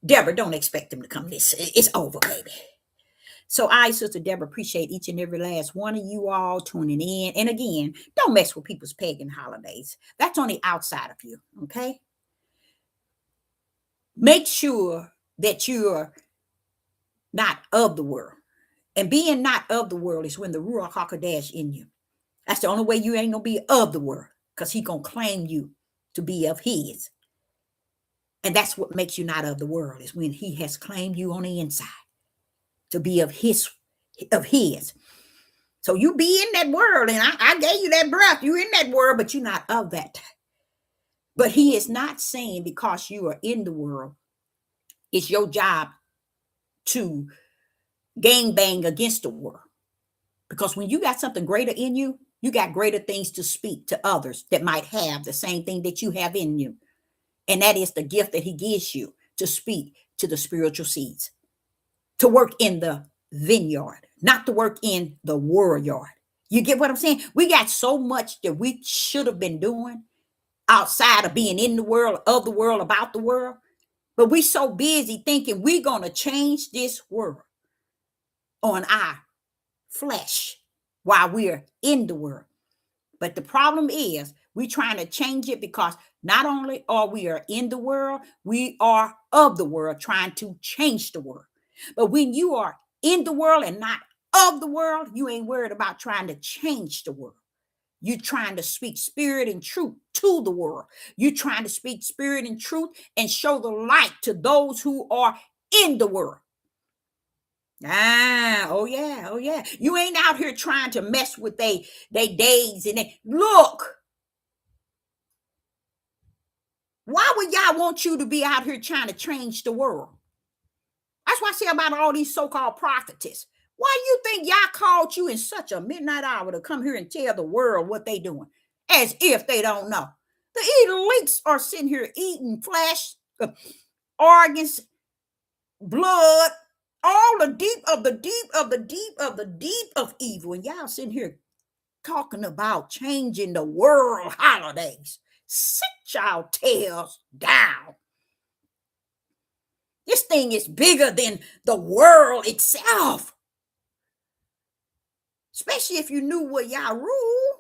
Deborah, don't expect them to come this. It's over, baby. So I, Sister Deborah, appreciate each and every last one of you all tuning in. And again, don't mess with people's pagan holidays. That's on the outside of you, okay? Make sure that you're not of the world. And being not of the world is when the Ruach HaKodesh in you. That's the only way you ain't going to be of the world, because he going to claim you to be of his. And that's what makes you not of the world, is when he has claimed you on the inside to be of his. So you be in that world, and I gave you that breath. You in that world, but you're not of that. But he is not saying because you are in the world, it's your job to gang bang against the world. Because when you got something greater in you, you got greater things to speak to others that might have the same thing that you have in you. And that is the gift that he gives you, to speak to the spiritual seeds, to work in the vineyard, not to work in the world yard. You get what I'm saying? We got so much that we should have been doing outside of being in the world, of the world, about the world. But we so busy thinking we're going to change this world on our flesh while we're in the world. But the problem is we're trying to change it, because not only are we in the world, we are of the world, trying to change the world. But when you are in the world and not of the world, you ain't worried about trying to change the world. You're trying to speak spirit and truth to the world. You're trying to speak spirit and truth and show the light to those who are in the world. Oh yeah. You ain't out here trying to mess with they days and they look. Why would y'all want you to be out here trying to change the world? That's what I say about all these so-called prophetess. Why do you think y'all called you in such a midnight hour to come here and tell the world what they doing? As if they don't know. The elites are sitting here eating flesh, organs, blood, all the deep of the deep of the deep of the deep of evil. And y'all sitting here talking about changing the world holidays. Sit y'all tails down. This thing is bigger than the world itself. Especially if you knew what y'all rule.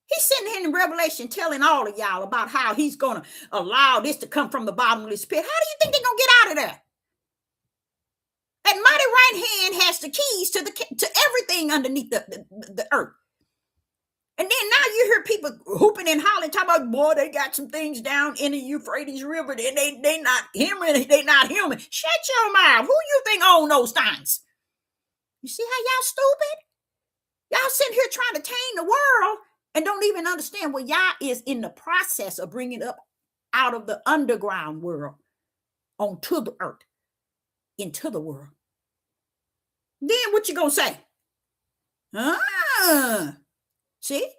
He's sitting here in Revelation telling all of y'all about how he's going to allow this to come from the bottomless pit. How do you think they're going to get out of there? That mighty right hand has the keys to everything underneath the earth. And then now you hear people hooping and hollering, talking about, boy, they got some things down in the Euphrates River. They not human. They not human. Shut your mouth. Who you think own those things? You see how y'all stupid? Y'all sitting here trying to tame the world and don't even understand what y'all is in the process of bringing up out of the underground world onto the earth, into the world. Then what you gonna say? See?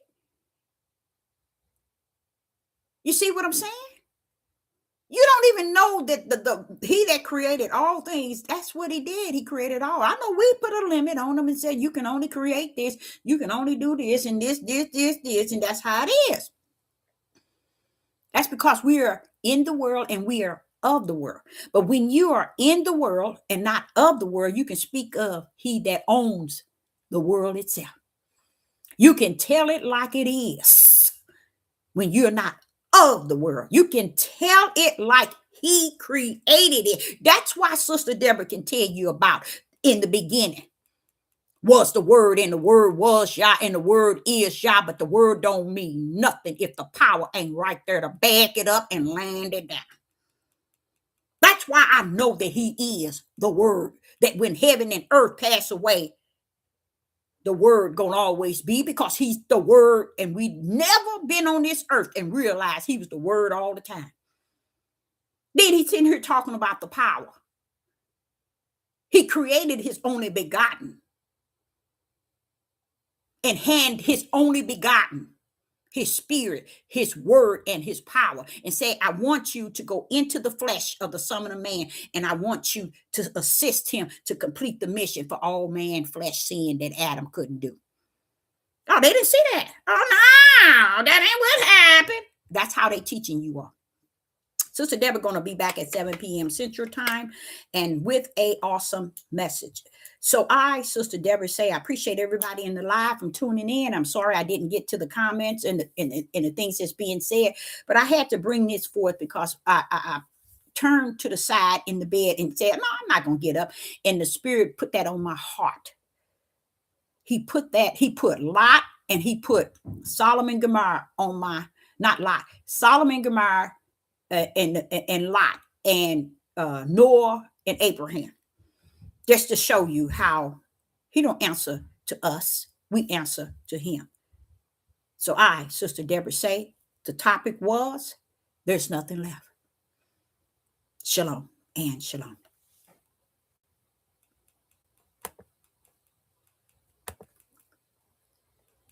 You see what I'm saying? You don't even know that the he that created all things, that's what he did. He created all. I know we put a limit on him and said, you can only create this, you can only do this and this, and that's how it is. That's because we are in the world and we are of the world. But when you are in the world and not of the world, you can speak of he that owns the world itself. You can tell it like it is when you're not of the world. You can tell it like he created it. That's why Sister Deborah can tell you about In the beginning was the word, and the word was Yah, and the word is Yah, but the word don't mean nothing if the power ain't right there to back it up and land it down. That's why I know that he is the word, that when heaven and earth pass away, the word gonna always be, because he's the word, and we never been on this earth and realized he was the word all the time. Then he's sitting here talking about the power. He created his only begotten and hand his only begotten, his spirit, his word, and his power, and say, I want you to go into the flesh of the Son of Man, and I want you to assist him to complete the mission for all man flesh sin that Adam couldn't do. Oh, they didn't see that. Oh, no, that ain't what happened. That's how they teaching you all. Sister Deborah going to be back at 7 p.m. Central Time and with a awesome message. So I, Sister Deborah, say I appreciate everybody in the live from tuning in. I'm sorry I didn't get to the comments and the things that's being said, but I had to bring this forth because I turned to the side in the bed and said, no, I'm not going to get up. And the Spirit put that on my heart. He put Lot, and he put Solomon Gomorrah on my, not Lot, Solomon Gomorrah, and Lot, and Noah and Abraham, just to show you how he don't answer to us, we answer to him. So I, Sister Deborah, say the topic was, there's nothing left. Shalom and shalom.